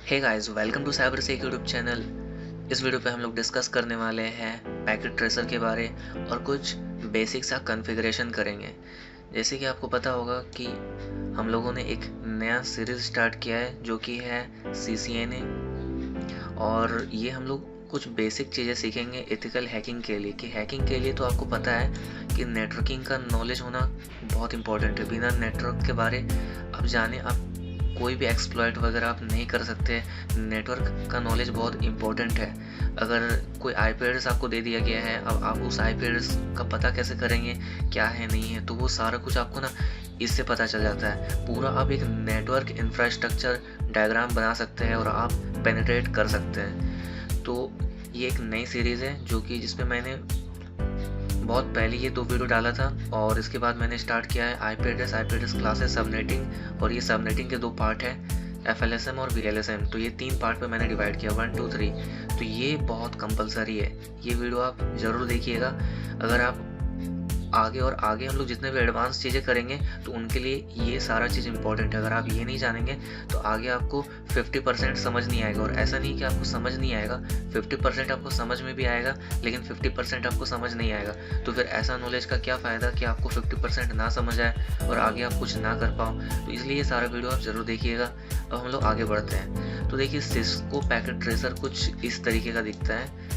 Hey guys, welcome to cyber sec YouTube channel. इस video पे हम लोग डिस्कस करने वाले हैं पैकेट ट्रेसर के बारे और कुछ बेसिक सा कॉन्फ़िगरेशन करेंगे। जैसे कि आपको पता होगा कि हम लोगों ने एक नया सीरीज़ स्टार्ट किया है जो कि है CCNA, और ये हम लोग कुछ बेसिक चीज़ें सीखेंगे एथिकल हैकिंग के लिए। कि हैकिंग के लिए तो आपको पता है कि नेटवर्किंग का नॉलेज होना बहुत इंपॉर्टेंट है। बिना नेटवर्क के बारे आप जाने आप कोई भी एक्सप्लॉइट वगैरह आप नहीं कर सकते। नेटवर्क का नॉलेज बहुत इंपॉर्टेंट है। अगर कोई IP एड्रेस आपको दे दिया गया है, अब आप उस IP एड्रेस का पता कैसे करेंगे क्या है नहीं है, तो वो सारा कुछ आपको ना इससे पता चल जाता है। पूरा आप एक नेटवर्क इंफ्रास्ट्रक्चर डायग्राम बना सकते हैं और आप पेनिट्रेट कर सकते हैं। तो ये एक नई सीरीज़ है जो कि जिसमें मैंने बहुत पहले ये 2 वीडियो डाला था, और इसके बाद मैंने स्टार्ट किया है IP एड्रेस क्लासेस, सबनेटिंग, और ये सबनेटिंग के 2 पार्ट हैं, FLSM और VLSM। तो ये 3 पार्ट पे मैंने डिवाइड किया, 1 2 3। तो ये बहुत कंपलसरी है, ये वीडियो आप ज़रूर देखिएगा। अगर आप आगे और आगे हम लोग जितने भी एडवांस चीज़ें करेंगे तो उनके लिए ये सारा चीज़ इंपॉर्टेंट है। अगर आप ये नहीं जानेंगे तो आगे आपको 50% समझ नहीं आएगा। और ऐसा नहीं कि आपको समझ नहीं आएगा, 50% आपको समझ में भी आएगा लेकिन 50% आपको समझ नहीं आएगा। तो फिर ऐसा नॉलेज का क्या फ़ायदा कि आपको 50% ना समझ आए और आगे आप कुछ ना कर पाओ। तो इसलिए ये सारा वीडियो आप ज़रूर देखिएगा। अब हम लोग आगे बढ़ते हैं। तो देखिए, सिस्को पैकेट ट्रेसर कुछ इस तरीके का दिखता है।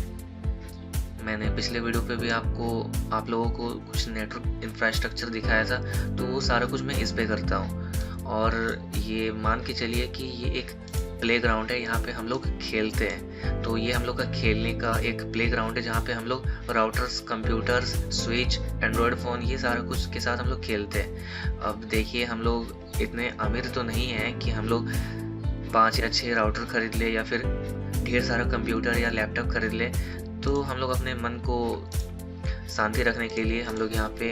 मैंने पिछले वीडियो पे भी आप लोगों को कुछ नेटवर्क इंफ्रास्ट्रक्चर दिखाया था, तो वो सारा कुछ मैं इस पे करता हूँ। और ये मान के चलिए कि ये एक प्लेग्राउंड है, यहाँ पे हम लोग खेलते हैं। तो ये हम लोग का खेलने का एक प्लेग्राउंड है जहाँ पे हम लोग routers, computers, switch, Android phone, ये सारा कुछ के साथ हम लोग खेलते हैं। अब देखिए, हम लोग इतने अमीर तो नहीं हैं कि हम लोग 5 या 6 राउटर खरीद ले या फिर ढेर सारा कंप्यूटर या लैपटॉप खरीद ले। तो हम लोग अपने मन को शांति रखने के लिए हम लोग यहाँ पे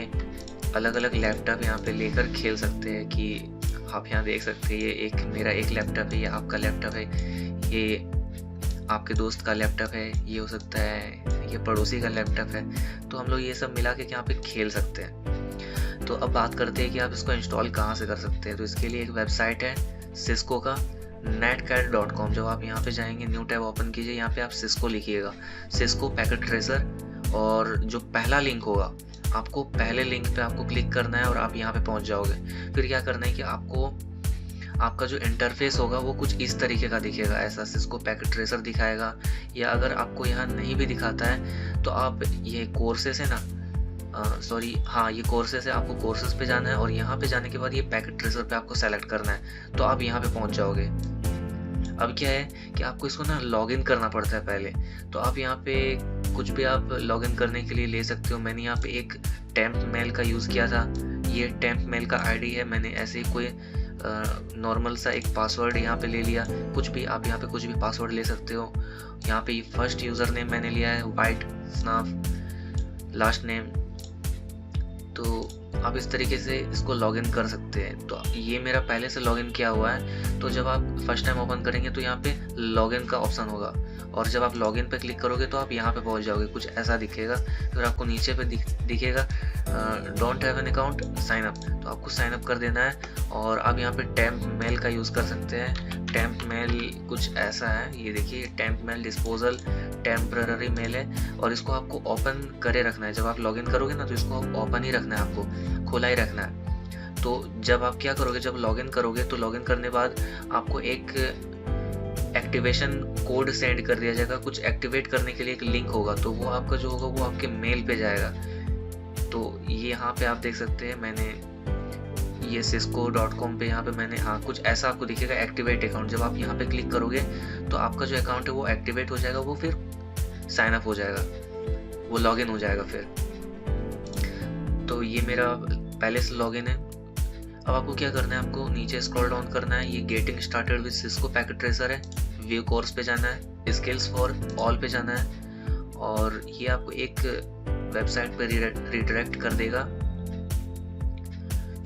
अलग अलग लैपटॉप यहाँ पे लेकर खेल सकते हैं। कि आप यहाँ देख सकते हैं, ये मेरा एक लैपटॉप है, ये आपका लैपटॉप है, ये आपके दोस्त का लैपटॉप है, ये हो सकता है ये पड़ोसी का लैपटॉप है। तो हम लोग ये सब मिला के यहाँ पे खेल सकते हैं। तो अब बात करते हैं कि आप इसको इंस्टॉल कहाँ से कर सकते हैं। तो इसके लिए एक वेबसाइट है सिस्को का, netcat.com। जब आप यहाँ पे जाएंगे, न्यू टैब ओपन कीजिए, यहाँ पे आप सिस्को लिखिएगा, सिस्को पैकेट ट्रेसर, और जो पहला लिंक होगा आपको पहले लिंक पे आपको क्लिक करना है और आप यहाँ पे पहुँच जाओगे। फिर क्या करना है कि आपका जो इंटरफेस होगा वो कुछ इस तरीके का दिखेगा, ऐसा सिस्को पैकेट ट्रेसर दिखाएगा। या अगर आपको यहाँ नहीं भी दिखाता है तो आप ये कोर्सेस है ना, ये कोर्सेस है, आपको कोर्सेस पे जाना है और यहाँ पे जाने के बाद ये पैकेट ट्रेसर पे आपको सेलेक्ट करना है, तो आप यहाँ पे पहुँच जाओगे। अब क्या है कि आपको इसको ना लॉगिन करना पड़ता है पहले। तो आप यहाँ पे कुछ भी आप लॉगिन करने के लिए ले सकते हो। मैंने यहाँ पे एक टेम्प मेल का यूज़ किया था, ये टेम्प मेल का ID है। मैंने ऐसे ही कोई नॉर्मल सा एक पासवर्ड यहाँ पे ले लिया। कुछ भी आप यहाँ पे कुछ भी पासवर्ड ले सकते हो। यहाँ पे फर्स्ट यूज़र नेम मैंने लिया है वाइट स्नाफ, लास्ट नेम। तो आप इस तरीके से इसको लॉगिन कर सकते हैं। तो ये मेरा पहले से लॉगिन किया हुआ है। तो जब आप फर्स्ट टाइम ओपन करेंगे तो यहाँ पे लॉगिन का ऑप्शन होगा, और जब आप लॉगिन पे क्लिक करोगे तो आप यहाँ पे पहुँच जाओगे, कुछ ऐसा दिखेगा। फिर आपको नीचे पे दिखेगा don't have an account, sign up. तो आपको साइन अप कर देना है। और आप यहाँ पे टेम्प मेल का यूज़ कर सकते हैं। टेम्प मेल कुछ ऐसा है, ये देखिए, temp mail disposal temporary mail है, और इसको आपको ओपन करे रखना है। जब आप लॉगिन करोगे ना तो इसको ओपन ही रखना है, आपको खुला ही रखना है। तो जब आप क्या करोगे, जब लॉगिन करोगे तो लॉगिन करने बाद आपको एक एक्टिवेशन कोड सेंड कर दिया जाएगा। कुछ एक्टिवेट करने के लिए एक लिंक होगा, तो वो आपका जो होगा वो आपके मेल पे जाएगा। तो ये यहाँ पे आप देख सकते हैं, मैंने ये cisco.com पे यहाँ पे मैंने कुछ ऐसा आपको दिखेगा, एक्टिवेट अकाउंट। जब आप यहाँ पे क्लिक करोगे तो आपका जो अकाउंट है वो एक्टिवेट हो जाएगा, वो फिर साइन अप हो जाएगा, वो लॉगिन हो जाएगा फिर। तो ये मेरा पहले से लॉगिन है। अब आपको क्या करना है, आपको नीचे स्क्रॉल डाउन करना है, ये getting started with Cisco packet tracer है, व्यू कोर्स पे जाना है, स्किल्स फॉर ऑल पे जाना है, और ये आपको एक वेबसाइट पे रिडायरेक्ट कर देगा।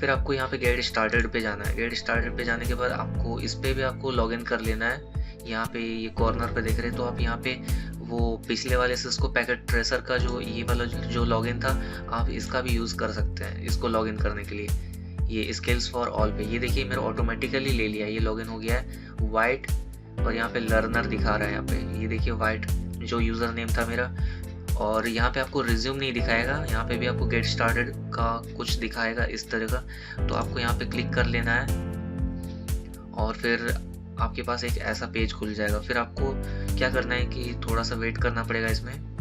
फिर आपको यहाँ पे गेट स्टार्टेड पे जाना है। गेट स्टार्टेड पे जाने के बाद आपको इस पे भी आपको लॉगिन कर लेना है। यहाँ पे ये कॉर्नर पे देख रहे हैं, तो आप यहाँ पे वो पिछले वाले सिस्को पैकेट ट्रेसर का जो ये वाला जो लॉगिन था, आप इसका भी यूज़ कर सकते हैं इसको लॉगिन करने के लिए। ये स्किल्स फॉर ऑल पे ये देखिए मेरा ऑटोमेटिकली ले लिया, ये लॉगिन हो गया है। वाइट और यहाँ पे लर्नर दिखा रहा है। यहाँ पे ये देखिए वाइट जो यूज़र नेम था मेरा, और यहाँ पे आपको रिज्यूम नहीं दिखाएगा, यहाँ पे भी आपको गेट स्टार्टेड का कुछ दिखाएगा इस तरह का। तो आपको यहाँ पे क्लिक कर लेना है और फिर आपके पास एक ऐसा पेज खुल जाएगा। फिर आपको क्या करना है कि थोड़ा सा वेट करना पड़ेगा। इसमें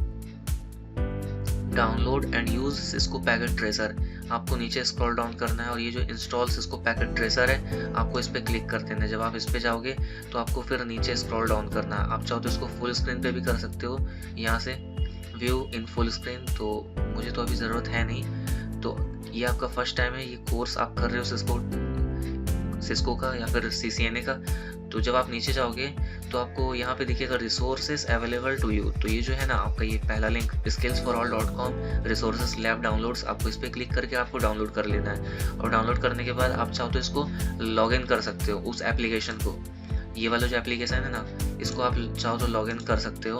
download and use Cisco packet tracer, आपको नीचे स्क्रॉल डाउन करना है और ये जो इंस्टॉल सिस्को पैकेट ट्रेसर है आपको इस पर क्लिक कर देना है। जब आप इस पे जाओगे तो आपको फिर नीचे स्क्रॉल डाउन करना है। आप चाहो तो इसको फुल स्क्रीन पे भी कर सकते हो, यहाँ से व्यू इन फुल स्क्रीन, तो मुझे तो अभी ज़रूरत है नहीं। तो ये आपका फर्स्ट टाइम है, ये कोर्स आप कर रहे हो सिस्को का या फिर CCNA का। तो जब आप नीचे जाओगे तो आपको यहाँ पे दिखेगा रिसोर्सेज अवेलेबल टू यू। तो ये जो है ना आपका ये पहला link skillsforall.com resources lab downloads, आपको इस पर क्लिक करके आपको डाउनलोड कर लेना है। और डाउनलोड करने के बाद आप चाहो तो इसको लॉगिन कर सकते हो उस एप्लीकेशन को। ये वाला जो एप्लीकेशन है ना, इसको आप चाहो तो लॉगिन कर सकते हो।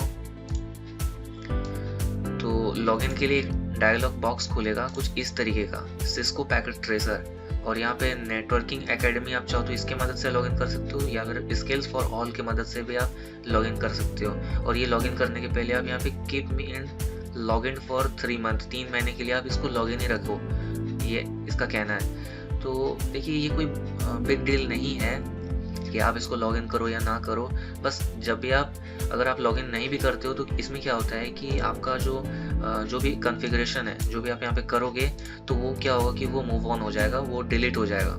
तो लॉगिन के लिए एक डायलॉग बॉक्स खुलेगा कुछ इस तरीके का, सिस्को पैकेट ट्रेसर, और यहाँ पे नेटवर्किंग एकेडमी आप चाहो तो इसके मदद से लॉगिन कर सकते हो या फिर स्किल्स फॉर ऑल की मदद से भी आप लॉगिन कर सकते हो। और ये लॉगिन करने के पहले आप यहाँ पे keep me in login for 3 month, 3 महीने के लिए आप इसको लॉगिन ही रखो, ये इसका कहना है। तो देखिए ये कोई बिग डील नहीं है कि आप इसको लॉगिन करो या ना करो। बस जब भी अगर आप लॉगिन नहीं भी करते हो तो इसमें क्या होता है कि आपका जो भी कॉन्फ़िगरेशन है, जो भी आप यहाँ पे करोगे, तो वो क्या होगा कि वो मूव ऑन हो जाएगा, वो डिलीट हो जाएगा।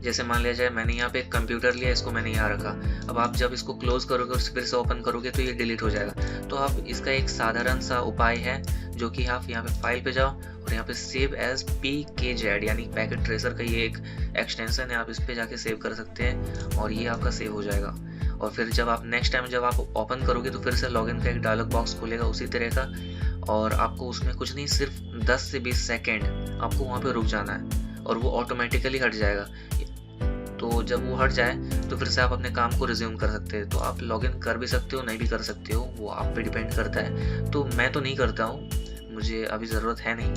जैसे मान लिया जाए मैंने यहाँ पे एक कंप्यूटर लिया, इसको मैंने यहाँ रखा। अब आप जब इसको क्लोज करोगे और फिर से ओपन करोगे तो ये डिलीट हो जाएगा। तो आप इसका एक साधारण सा उपाय है जो कि आप यहाँ पे फाइल पे जाओ और यहाँ पे सेव एज PKZ यानी पैकेट ट्रेसर का ये एक एक्सटेंशन है, आप इस पे जाके सेव कर सकते हैं और ये आपका सेव हो जाएगा। और फिर जब आप नेक्स्ट टाइम जब आप ओपन करोगे तो फिर से लॉगिन का एक डायलॉग बॉक्स खुलेगा उसी तरह का, और आपको उसमें कुछ नहीं, सिर्फ 10 से 20 सेकेंड आपको वहाँ पे रुक जाना है और वो ऑटोमेटिकली हट जाएगा। तो जब वो हट जाए तो फिर से आप अपने काम को रिज्यूम कर सकते हैं। तो आप लॉगिन कर भी सकते हो, नहीं भी कर सकते हो, वो आप पे डिपेंड करता है। तो मैं तो नहीं करता हूँ, मुझे अभी ज़रूरत है नहीं।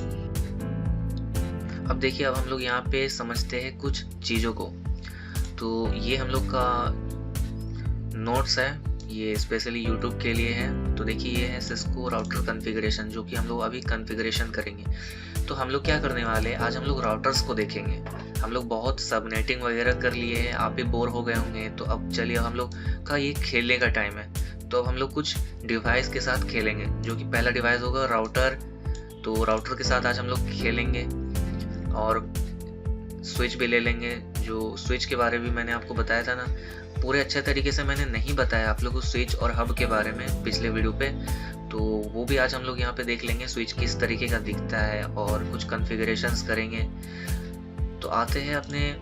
अब देखिए, अब हम लोग यहाँ पे समझते हैं कुछ चीज़ों को। तो ये हम लोग का नोट्स है, ये स्पेशली यूट्यूब के लिए है। तो देखिए ये है सिस्को राउटर कॉन्फ़िगरेशन, जो कि हम लोग अभी कॉन्फ़िगरेशन करेंगे। तो हम लोग क्या करने वाले हैं, आज हम लोग राउटर्स को देखेंगे। हम लोग बहुत सबनेटिंग वगैरह कर लिए हैं, आप भी बोर हो गए होंगे। तो अब चलिए हम लोग का ये खेलने का टाइम है। तो अब हम लोग कुछ डिवाइस के साथ खेलेंगे, जो कि पहला डिवाइस होगा राउटर। तो राउटर के साथ आज हम लोग खेलेंगे और स्विच भी ले लेंगे। जो स्विच के बारे में मैंने आपको बताया था ना, पूरे अच्छे तरीके से मैंने नहीं बताया आप लोगों को स्विच और हब के बारे में पिछले वीडियो पे, तो वो भी आज हम लोग यहाँ पे देख लेंगे, स्विच किस तरीके का दिखता है और कुछ कॉन्फ़िगरेशंस करेंगे। तो आते हैं अपने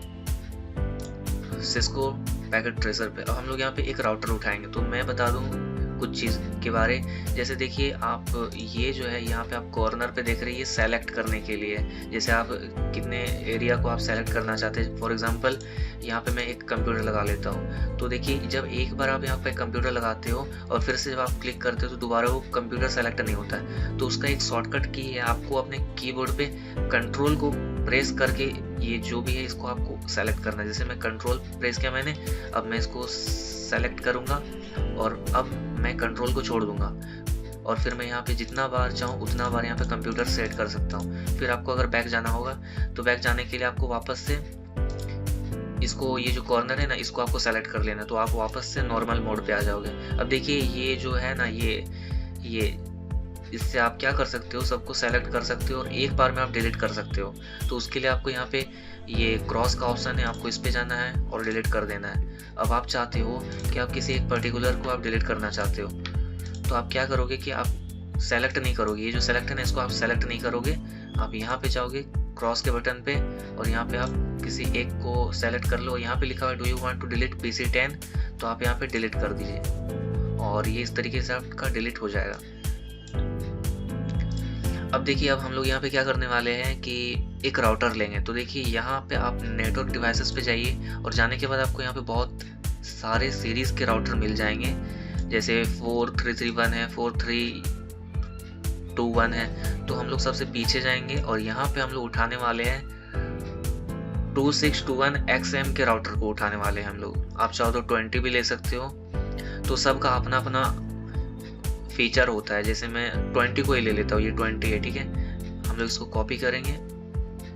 सिस्को पैकेट ट्रेसर पे। अब हम लोग यहाँ पे एक राउटर उठाएंगे। तो मैं बता दूँ कुछ चीज़ के बारे, जैसे देखिए आप ये जो है यहाँ पे आप कॉर्नर पे देख रहे हैं, ये सेलेक्ट करने के लिए, जैसे आप कितने एरिया को आप सेलेक्ट करना चाहते हैं। फॉर एग्जांपल यहाँ पे मैं एक कंप्यूटर लगा लेता हूँ। तो देखिए जब एक बार आप यहाँ पे कंप्यूटर लगाते हो और फिर से जब आप क्लिक करते हो तो दोबारा वो कंप्यूटर सेलेक्ट नहीं होता है। तो उसका एक शॉर्टकट की है, आपको अपने कीबोर्ड पे कंट्रोल को प्रेस करके ये जो भी है इसको आपको सेलेक्ट करना है। जैसे मैं कंट्रोल प्रेस किया मैंने, अब मैं इसको सेलेक्ट करूँगा और अब मैं कंट्रोल को छोड़ दूंगा और फिर मैं यहाँ पे जितना बार चाहूँ उतना बार यहाँ पे कंप्यूटर सेट कर सकता हूँ। फिर आपको अगर बैक जाना होगा तो बैक जाने के लिए आपको वापस से इसको, ये जो कॉर्नर है ना, इसको आपको सेलेक्ट कर लेना, तो आप वापस से नॉर्मल मोड पे आ जाओगे। अब देखिए ये जो है ना, ये इससे आप क्या कर सकते हो, सबको सेलेक्ट कर सकते हो और एक बार में आप डिलीट कर सकते हो। तो उसके लिए आपको यहाँ पे ये क्रॉस का ऑप्शन है, आपको इस पे जाना है और डिलीट कर देना है। अब आप चाहते हो कि आप किसी एक पर्टिकुलर को आप डिलीट करना चाहते हो, तो आप क्या करोगे कि आप सेलेक्ट नहीं करोगे, ये जो सेलेक्ट है ना, इसको आप सेलेक्ट नहीं करोगे। आप यहाँ पे जाओगे क्रॉस के बटन पे और यहाँ पे आप किसी एक को सेलेक्ट कर लो। यहाँ पे लिखा हुआ है do you want to delete PC10, तो आप यहाँ पे डिलीट कर दीजिए और ये इस तरीके से आपका डिलीट हो जाएगा। अब देखिए, अब हम लोग यहाँ पे क्या करने वाले हैं कि एक राउटर लेंगे। तो देखिए यहाँ पे आप नेटवर्क डिवाइसेस पे जाइए और जाने के बाद आपको यहाँ पे बहुत सारे सीरीज़ के राउटर मिल जाएंगे, जैसे 4331 है, 4321 है। तो हम लोग सबसे पीछे जाएंगे और यहाँ पे हम लोग उठाने वाले हैं 2621XM के राउटर को उठाने वाले हैं हम लोग। आप चाहो तो 20 भी ले सकते हो, तो सबका अपना अपना फीचर होता है। जैसे मैं 20 को ही ले लेता हूँ, ये 20 है, ठीक है। हम लोग इसको कॉपी करेंगे,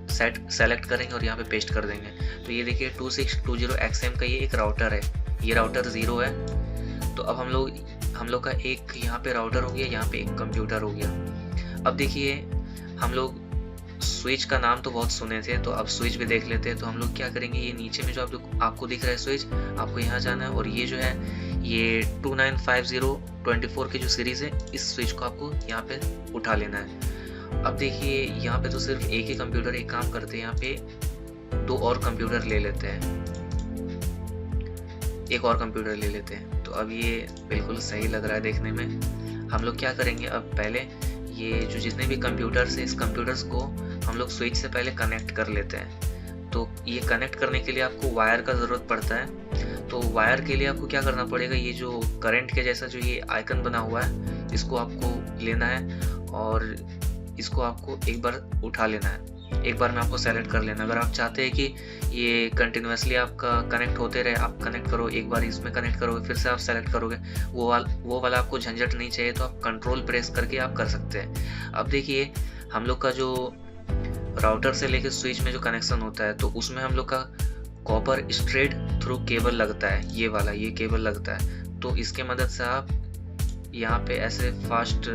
सेलेक्ट करेंगे और यहाँ पे पेस्ट कर देंगे। तो ये देखिए 2620XM का ये एक राउटर है, ये राउटर 0 है। तो अब हम लोग का एक यहाँ पे राउटर हो गया, यहाँ पे एक कंप्यूटर हो गया। अब देखिए हम लोग स्विच का नाम तो बहुत सुने थे, तो अब स्विच भी देख लेते हैं। तो हम लोग क्या करेंगे, ये नीचे में जो आपको दिख रहा है स्विच, आपको यहाँ जाना है और ये जो है ये 295024 की जो सीरीज़ है, इस स्विच को आपको यहाँ पे उठा लेना है। अब देखिए यहाँ पे तो सिर्फ एक ही कंप्यूटर, एक काम करते हैं यहाँ पे 2 और कंप्यूटर ले लेते हैं, एक और कंप्यूटर ले लेते हैं। तो अब ये बिल्कुल सही लग रहा है देखने में। हम लोग क्या करेंगे, अब पहले ये जो जितने भी कंप्यूटर्स हैं, इस कंप्यूटर्स को हम लोग स्विच से पहले कनेक्ट कर लेते हैं। तो ये कनेक्ट करने के लिए आपको वायर का ज़रूरत पड़ता है। तो वायर के लिए आपको क्या करना पड़ेगा, ये जो करंट के जैसा जो ये आइकन बना हुआ है, इसको आपको लेना है और इसको आपको एक बार उठा लेना है, एक बार में आपको सेलेक्ट कर लेना। अगर आप चाहते हैं कि ये कंटिन्यूसली आपका कनेक्ट होते रहे, आप कनेक्ट करो, एक बार इसमें कनेक्ट करोगे फिर से आप सेलेक्ट करोगे, वो वाला आपको झंझट नहीं चाहिए, तो आप कंट्रोल प्रेस करके आप कर सकते हैं। अब देखिए हम लोग का जो राउटर से लेकर स्विच में जो कनेक्शन होता है, तो उसमें हम लोग का कॉपर स्ट्रेट थ्रू केबल लगता है, ये वाला ये केबल लगता है। तो इसके मदद से आप यहाँ पे ऐसे फास्ट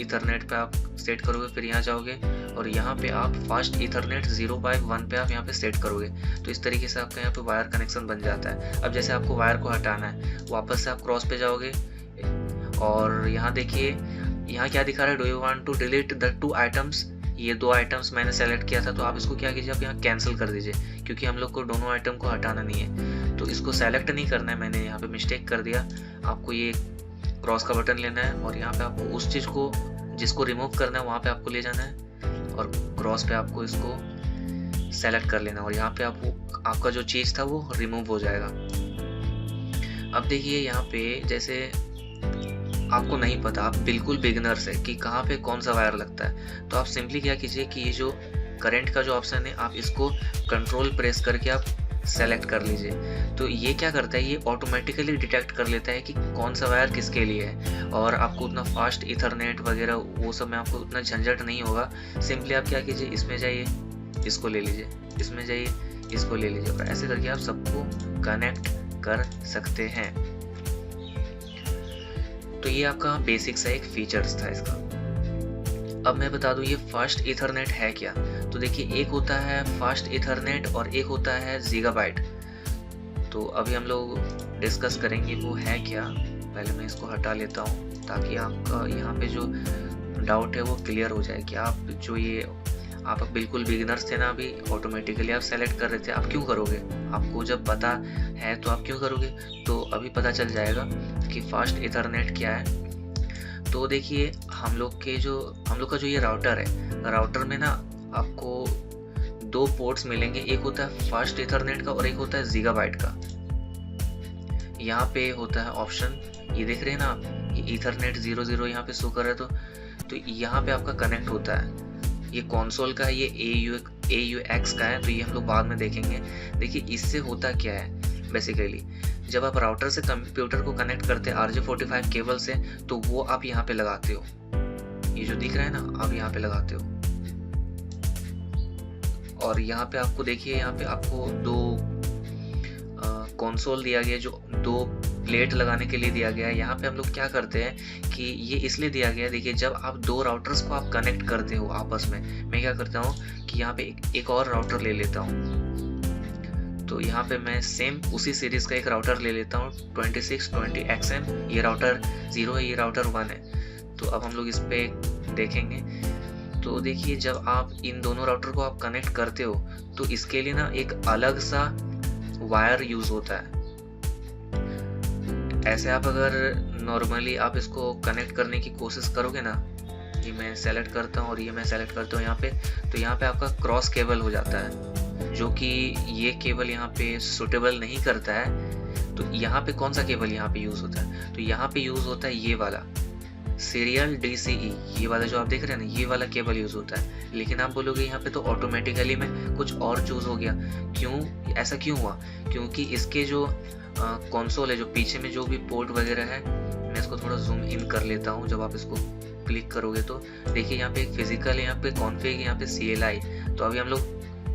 इथरनेट पे आप सेट करोगे, फिर यहाँ जाओगे और यहाँ पे आप फास्ट इथरनेट 0x1 पे आप यहाँ पे सेट करोगे। तो इस तरीके से आपका यहाँ पे वायर कनेक्शन बन जाता है। अब जैसे आपको वायर को हटाना है, वापस से आप क्रॉस पे जाओगे और यहाँ देखिए यहाँ क्या दिखा रहा है, do you want to delete the 2 items. ये 2 आइटम्स मैंने सेलेक्ट किया था, तो आप इसको क्या कीजिए, आप यहाँ कैंसिल कर दीजिए, क्योंकि हम लोग को दोनों आइटम को हटाना नहीं है। तो इसको सेलेक्ट नहीं करना है, मैंने यहाँ पे मिस्टेक कर दिया। आपको ये क्रॉस का बटन लेना है और यहाँ पे आपको उस चीज़ को जिसको रिमूव करना है वहाँ पे आपको ले जाना है और क्रॉस पे आपको इसको सेलेक्ट कर लेना और यहाँ पे आपका जो चीज़ था वो रिमूव हो जाएगा। अब देखिए यहाँ पे जैसे आपको नहीं पता, आप बिल्कुल बिगिनर्स है कि कहाँ पे कौन सा वायर लगता है, तो आप सिंपली क्या कीजिए कि ये जो करंट का जो ऑप्शन है, आप इसको कंट्रोल प्रेस करके आप सेलेक्ट कर लीजिए। तो ये क्या करता है, ये ऑटोमेटिकली डिटेक्ट कर लेता है कि कौन सा वायर किसके लिए है और आपको उतना फास्ट इथरनेट वगैरह वो सब में आपको उतना झंझट नहीं होगा। सिंपली आप क्या कीजिए, इसमें जाइए, इसको ले लीजिए, इसमें जाइए, इसको ले लीजिए और ऐसे करके आप सबको कनेक्ट कर सकते हैं। तो ये आपका बेसिक सा एक फीचर्स था इसका। अब मैं बता दूं ये फास्ट इथरनेट है क्या। तो देखिए एक होता है फास्ट इथरनेट और एक होता है गीगाबाइट। तो अभी हम लोग डिस्कस करेंगे वो है क्या। पहले मैं इसको हटा लेता हूँ ताकि आपका यहाँ पे जो डाउट है वो क्लियर हो जाए कि आप जो ये आप बिल्कुल बिगिनर्स थे ना, अभी ऑटोमेटिकली आप सेलेक्ट कर रहे थे, आप क्यों करोगे, आपको जब पता है तो आप क्यों करोगे। तो अभी पता चल जाएगा कि फास्ट इथरनेट क्या है। तो देखिए हम लोग का जो ये राउटर है, राउटर में ना आपको 2 पोर्ट्स मिलेंगे, एक होता है फास्ट इथरनेट का और एक होता है गीगाबाइट का। यहाँ पे होता है ऑप्शन, ये देख रहे हैं ना आप, ये इथरनेट 00 यहाँ पे शो कर रहा है। तो यहाँ पे आपका कनेक्ट होता है, ये कंसोल का है, ये AUX का है, तो ये हम लोग बाद में देखेंगे। देखिए इससे होता क्या है, बेसिकली जब आप राउटर से कंप्यूटर को कनेक्ट करते हैं RJ45 केबल से, तो वो आप यहाँ पे लगाते हो, ये जो दिख रहा है ना, आप यहाँ पे लगाते हो और यहाँ पे आपको देखिए, यहाँ पे आपको 2 कंसोल दिया गया, जो 2 प्लेट लगाने के लिए दिया गया है। यहाँ पे हम लोग क्या करते हैं कि ये इसलिए दिया गया है, देखिए जब आप 2 राउटर्स को आप कनेक्ट करते हो आपस में, मैं क्या करता हूँ कि यहाँ पे एक और राउटर ले लेता हूँ। तो यहाँ पे मैं सेम उसी सीरीज का एक राउटर ले लेता हूँ 2620XM। ये राउटर 0 है, ये राउटर 1 है। तो अब हम लोग इस पे देखेंगे। तो देखिए जब आप इन दोनों राउटर को आप कनेक्ट करते हो, तो इसके लिए ना एक अलग सा वायर यूज होता है। ऐसे आप अगर नॉर्मली आप इसको कनेक्ट करने की कोशिश करोगे ना, ये मैं सेलेक्ट करता हूँ और ये मैं सेलेक्ट करता हूँ यहाँ पे, तो यहाँ पे आपका क्रॉस केबल हो जाता है, जो कि ये केबल यहाँ पे सुटेबल नहीं करता है। तो यहाँ पे कौन सा केबल यहाँ पे यूज होता है, तो यहाँ पे यूज होता है ये वाला, सीरियल DCE, ये वाला जो आप देख रहे हैं ना, ये वाला केबल यूज़ होता है। लेकिन आप बोलोगे यहाँ पे तो ऑटोमेटिकली में कुछ और चूज़ हो गया, क्यों, ऐसा क्यों हुआ? क्योंकि इसके जो कंसोल है, जो पीछे में जो भी पोर्ट वगैरह है, मैं इसको थोड़ा जूम इन कर लेता हूँ। जब आप इसको क्लिक करोगे तो देखिए यहाँ पे एक फिजिकल, यहाँ पे कॉन्फ़िग, यहाँ पे CLI। तो अभी हम लोग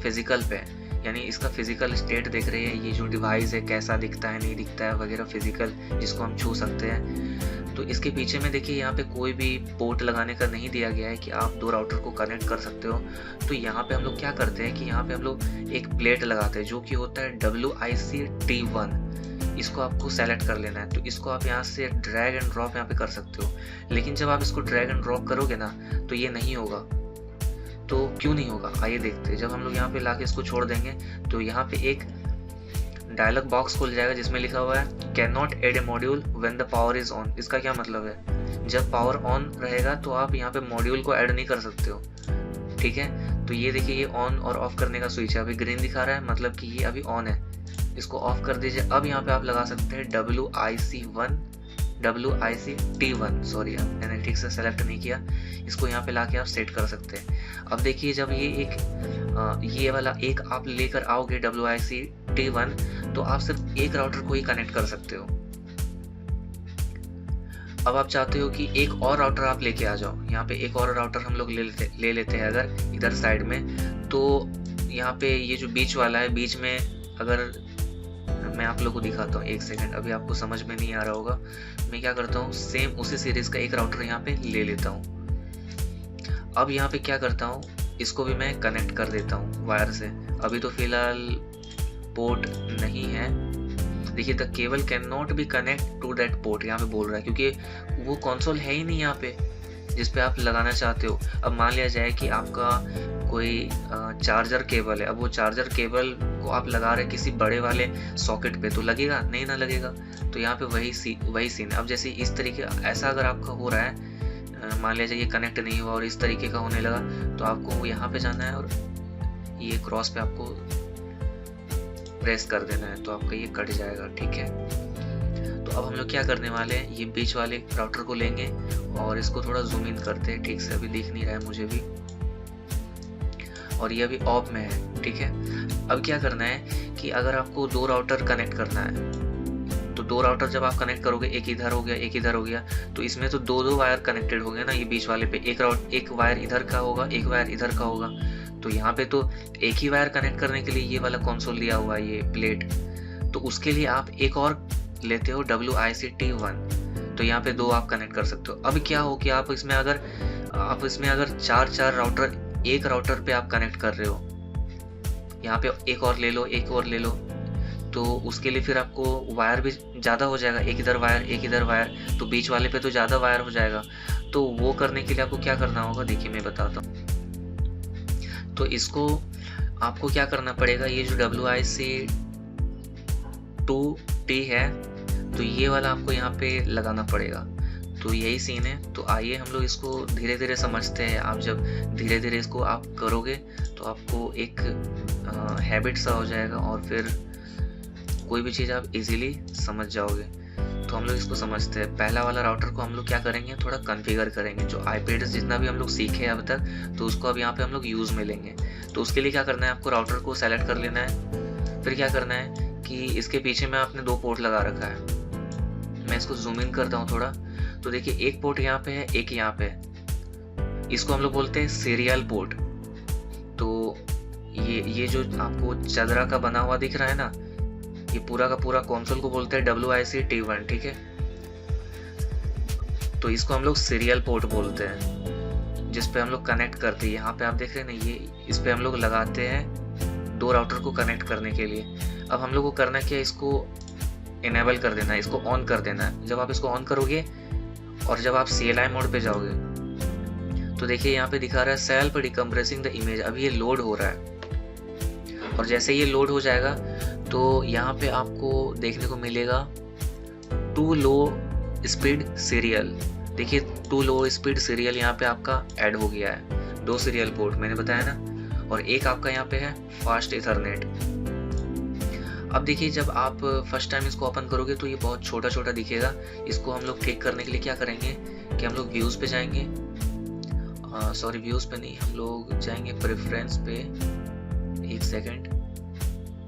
फिजिकल पे हैं, यानी इसका फिजिकल स्टेट देख रहे हैं, ये जो डिवाइस है कैसा दिखता है, नहीं दिखता है वगैरह, फिजिकल जिसको हम छू सकते हैं। तो इसके पीछे में देखिए यहाँ पे कोई भी पोर्ट लगाने का नहीं दिया गया है कि आप दो राउटर को कनेक्ट कर सकते हो। तो यहाँ पे हम लोग क्या करते हैं कि यहाँ पे हम लोग एक प्लेट लगाते हैं जो कि होता है WIC-T1। इसको आपको सेलेक्ट कर लेना है। तो इसको आप यहाँ से ड्रैग एंड ड्रॉप यहाँ पे कर सकते हो। लेकिन जब आप इसको ड्रैग एंड ड्रॉप करोगे ना तो ये नहीं होगा। तो क्यों नहीं होगा, आइए देखते हैं। जब हम लोग यहाँ पे लाके इसको छोड़ देंगे तो यहाँ पे एक डायलॉग बॉक्स खुल जाएगा जिसमें लिखा हुआ है can not add a module when the power is on. इसका क्या मतलब है, जब पावर ऑन रहेगा तो आप यहाँ पे मॉड्यूल को ऐड नहीं कर सकते हो, ठीक है। तो ये देखिए, ये ऑन और ऑफ करने का स्विच है। अभी ग्रीन दिखा रहा है, मतलब कि ये अभी ऑन है। इसको ऑफ कर दीजिए। अब यहाँ पे आप लगा सकते हैं WIC-T1, सॉरी मैंने ठीक से सेलेक्ट नहीं किया। इसको यहाँ पे लाके आप सेट कर सकते हैं। अब देखिए, जब ये वाला एक आप लेकर आओगे WIC-T1, तो आप सिर्फ एक राउटर को ही कनेक्ट कर सकते हो। अब आप चाहते हो कि एक और राउटर आप लेके आ जाओ, यहाँ पे एक और राउटर हम लोग ले लेते हैं अगर इधर साइड में। तो यहाँ पे ये जो बीच वाला है, बीच में अगर मैं आप लोगों को दिखाता हूँ, एक सेकंड, अभी आपको समझ में नहीं आ रहा होगा। मैं क्या करता हूँ, सेम उसी सीरीज का एक राउटर यहाँ पे ले लेता हूँ। अब यहाँ पे क्या करता हूँ, इसको भी मैं कनेक्ट कर देता हूँ वायर से। अभी तो फिलहाल पोर्ट नहीं है, देखिए the cable can not be connect to that port यहाँ पे बोल रहा है, क्योंकि वो कंसोल है ही नहीं यहाँ पे जिस पे आप लगाना चाहते हो। अब मान लिया जाए कि आपका कोई चार्जर केबल है, अब वो चार्जर केबल को आप लगा रहे किसी बड़े वाले सॉकेट पे, तो लगेगा नहीं, ना लगेगा। तो यहाँ पे वही सीन है। अब जैसे इस तरीके ऐसा अगर आपका हो रहा है, मान लिया जाए ये कनेक्ट नहीं हुआ और इस तरीके का होने लगा, तो आपको यहाँ पे जाना है और ये क्रॉस पे आपको प्रेस कर देना है, तो आपका ये कट जाएगा, ठीक है। तो अब हम लोग क्या करने वाले हैं, ये बीच वाले राउटर को लेंगे और इसको थोड़ा जूम इन करते हैं, ठीक से अभी दिख नहीं रहा है मुझे भी, और ये अभी ऑफ में है, ठीक है। अब क्या करना है कि अगर आपको दो राउटर कनेक्ट करना है, तो दो राउटर जब आप कनेक्ट करोगे, एक इधर हो गया, एक इधर हो गया, तो इसमें तो दो वायर कनेक्टेड हो गए ना। ये बीच वाले पे एक वायर इधर का होगा, एक वायर इधर का होगा। तो यहाँ पे तो एक ही वायर कनेक्ट करने के लिए ये वाला कंसोल दिया हुआ है, ये प्लेट। तो उसके लिए आप एक और लेते हो WIC-T1, तो यहाँ पे दो आप कनेक्ट कर सकते हो। अब क्या हो कि आप इसमें अगर चार राउटर एक राउटर पे आप कनेक्ट कर रहे हो, यहाँ पे एक और ले लो, एक और ले लो, तो उसके लिए फिर आपको वायर भी ज़्यादा हो जाएगा, एक इधर वायर एक इधर वायर, तो बीच वाले पे तो ज़्यादा वायर हो जाएगा। तो वो करने के लिए आपको क्या करना होगा, देखिए मैं बताता हूँ। तो इसको आपको क्या करना पड़ेगा, ये जो WIC-2T है, तो ये वाला आपको यहाँ पे लगाना पड़ेगा। तो यही सीन है। तो आइए हम लोग इसको धीरे धीरे समझते हैं। आप जब धीरे धीरे इसको आप करोगे तो आपको एक हैबिट सा हो जाएगा और फिर कोई भी चीज़ आप इजीली समझ जाओगे। तो हम लोग इसको समझते हैं। पहला वाला राउटर को हम लोग क्या करेंगे, थोड़ा कॉन्फ़िगर करेंगे। जो IP जितना भी हम लोग सीखे अब तक, तो उसको अब यहाँ पे हम लोग यूज़ में लेंगे। तो उसके लिए क्या करना है, आपको राउटर को सेलेक्ट कर लेना है। फिर क्या करना है कि इसके पीछे में आपने दो पोर्ट लगा रखा है। मैं इसको जूम इन करता हूँ थोड़ा, तो देखिए एक पोर्ट यहाँ पे है, एक यहाँ पे है। इसको हम लोग बोलते हैं सीरियल पोर्ट। तो ये जो आपको चदरा का बना हुआ दिख रहा है ना, ये पूरा का पूरा कंसोल को बोलते हैं WIC-T1, ठीक है। तो इसको हम लोग सीरियल पोर्ट बोलते हैं, जिस पे हम लोग कनेक्ट करते हैं। यहाँ पे आप देख रहे हैं ना, ये इस पे हम लोग लगाते हैं दो राउटर को कनेक्ट करने के लिए। अब हम लोग को करना क्या है, इसको इनेबल कर देना है, इसको ऑन कर देना है। जब आप इसको ऑन करोगे और जब आप CLI मोड पे जाओगे, तो देखिए यहाँ पे दिखा रहा है सेल्फ डिकम्प्रेसिंग द इमेज। अभी ये लोड हो रहा है, और जैसे ये लोड हो जाएगा तो यहाँ पे आपको देखने को मिलेगा टू लो स्पीड सीरियल। देखिए टू लो स्पीड सीरियल यहाँ पे आपका ऐड हो गया है। दो सीरियल पोर्ट मैंने बताया ना, और एक आपका यहाँ पे है फास्ट इथरनेट। अब देखिए जब आप फर्स्ट टाइम इसको ओपन करोगे तो ये बहुत छोटा छोटा दिखेगा। इसको हम लोग ठीक करने के लिए क्या करेंगे कि हम लोग व्यूज़ पे जाएंगे, सॉरी व्यूज़ पे नहीं, हम लोग जाएंगे प्रेफरेंस पे। एक सेकंड,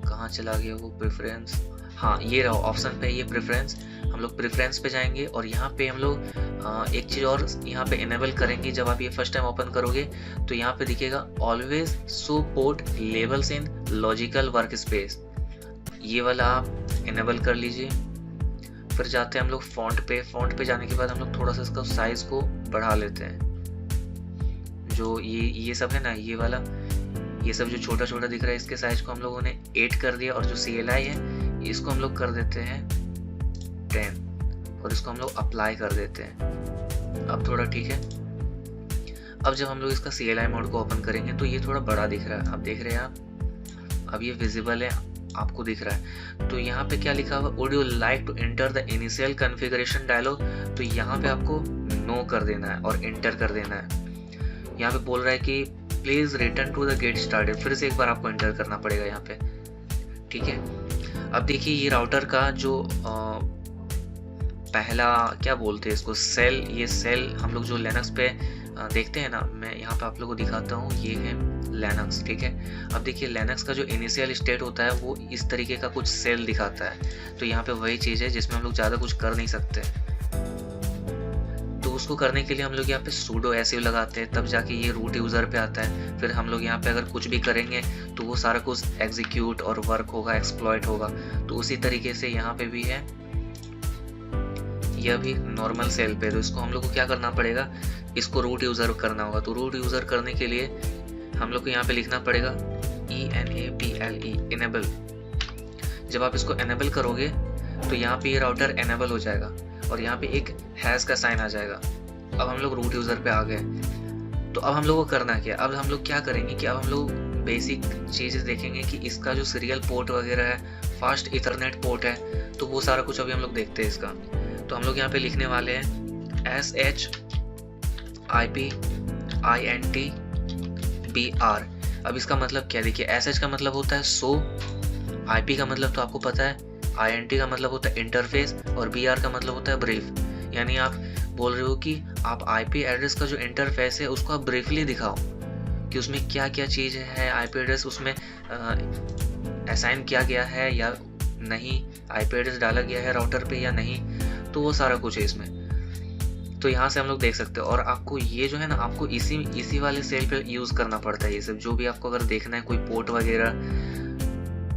कहाँ चला गया वो प्रेफरेंस? हाँ, ये रहा ऑप्शन पे, ये प्रेफरेंस। हम लोग प्रेफरेंस पे जाएंगे और यहाँ पे हम लोग एक चीज़ और यहाँ पे इनेबल करेंगे। जब आप ये फर्स्ट टाइम ओपन करोगे तो यहाँ पे दिखेगा ऑलवेज शो पोर्ट लेबल्स इन लॉजिकल वर्क स्पेस, ये वाला आप इनेबल कर लीजिए। फिर जाते हैं हम लोग फॉन्ट पे। फॉन्ट पे जाने के बाद हम लोग थोड़ा सा इसका साइज़ को बढ़ा लेते हैं। जो ये सब है ना, ये वाला, ये सब जो छोटा छोटा दिख रहा है, इसके साइज को हम लोगों ने 8 कर दिया। और जो CLI है इसको हम लोग कर देते हैं 10 और इसको हम लोग अप्लाई कर देते हैं। अब थोड़ा ठीक है। अब जब हम लोग इसका CLI मोड को ओपन करेंगे तो ये थोड़ा बड़ा दिख रहा है, अब देख रहे हैं आप, अब ये विजिबल है, आपको दिख रहा है। तो यहाँ पे क्या लिखा हुआ, would you like to enter the initial configuration dialog, तो यहाँ पे आपको नो कर देना है और एंटर कर देना है। यहाँ पे बोल रहा है कि please return to the get started, फिर से एक बार आपको एंटर करना पड़ेगा यहाँ पे, ठीक है। अब देखिए ये राउटर का जो पहला क्या बोलते हैं इसको, सेल, ये सेल हम लोग जो लिनक्स पे देखते हैं ना, मैं यहाँ पे आप लोगों को दिखाता हूँ, ये है लिनक्स, ठीक है। अब देखिए लिनक्स का जो इनिशियल स्टेट होता है वो इस तरीके का कुछ सेल दिखाता है। तो यहाँ पे वही चीज़ है जिसमें हम लोग ज़्यादा कुछ कर नहीं सकते। तो उसको करने के लिए हम लोग यहाँ पे sudo ऐसे लगाते हैं, तब जाके ये रूट यूज़र पे आता है। फिर हम लोग यहाँ पे अगर कुछ भी करेंगे तो वो सारा कुछ एग्जीक्यूट और वर्क होगा, एक्सप्लॉइट होगा। तो उसी तरीके से यहाँ पे भी है, यह भी नॉर्मल सेल पे। तो इसको हम लोग को क्या करना पड़ेगा, इसको रूट यूज़र करना होगा। तो रूट यूज़र करने के लिए हम लोग को यहाँ पे लिखना पड़ेगा ENABLE, इनेबल। जब आप इसको इनेबल करोगे तो यहाँ पे ये राउटर इनेबल हो जाएगा और यहाँ पे एक हैश का साइन आ जाएगा। अब हम लोग रूट यूज़र पे आ गए। तो अब हम लोग को करना क्या, अब हम लोग क्या करेंगे कि अब हम लोग बेसिक चीज़ें देखेंगे कि इसका जो सीरियल पोर्ट वगैरह है, फास्ट इथरनेट पोर्ट है, तो वो सारा कुछ अभी हम लोग देखते हैं इसका। तो हम लोग यहाँ पे लिखने वाले हैं SHIPINTBR। अब इसका मतलब क्या, देखिए SH का मतलब होता है शो, IP का मतलब तो आपको पता है, INT का मतलब होता है इंटरफेस और BR का मतलब होता है ब्रीफ। यानी आप बोल रहे हो कि आप IP एड्रेस का जो इंटरफेस है उसको आप ब्रीफली दिखाओ कि उसमें क्या क्या चीज़ है, IP एड्रेस उसमें असाइन किया गया है या नहीं, IP एड्रेस डाला गया है राउटर पे या नहीं, तो वो सारा कुछ है इसमें। तो यहाँ से हम लोग देख सकते हैं। और आपको ये जो है ना, आपको इसी वाले सेल पे यूज़ करना पड़ता है ये सब, जो भी आपको अगर देखना है कोई पोर्ट वगैरह।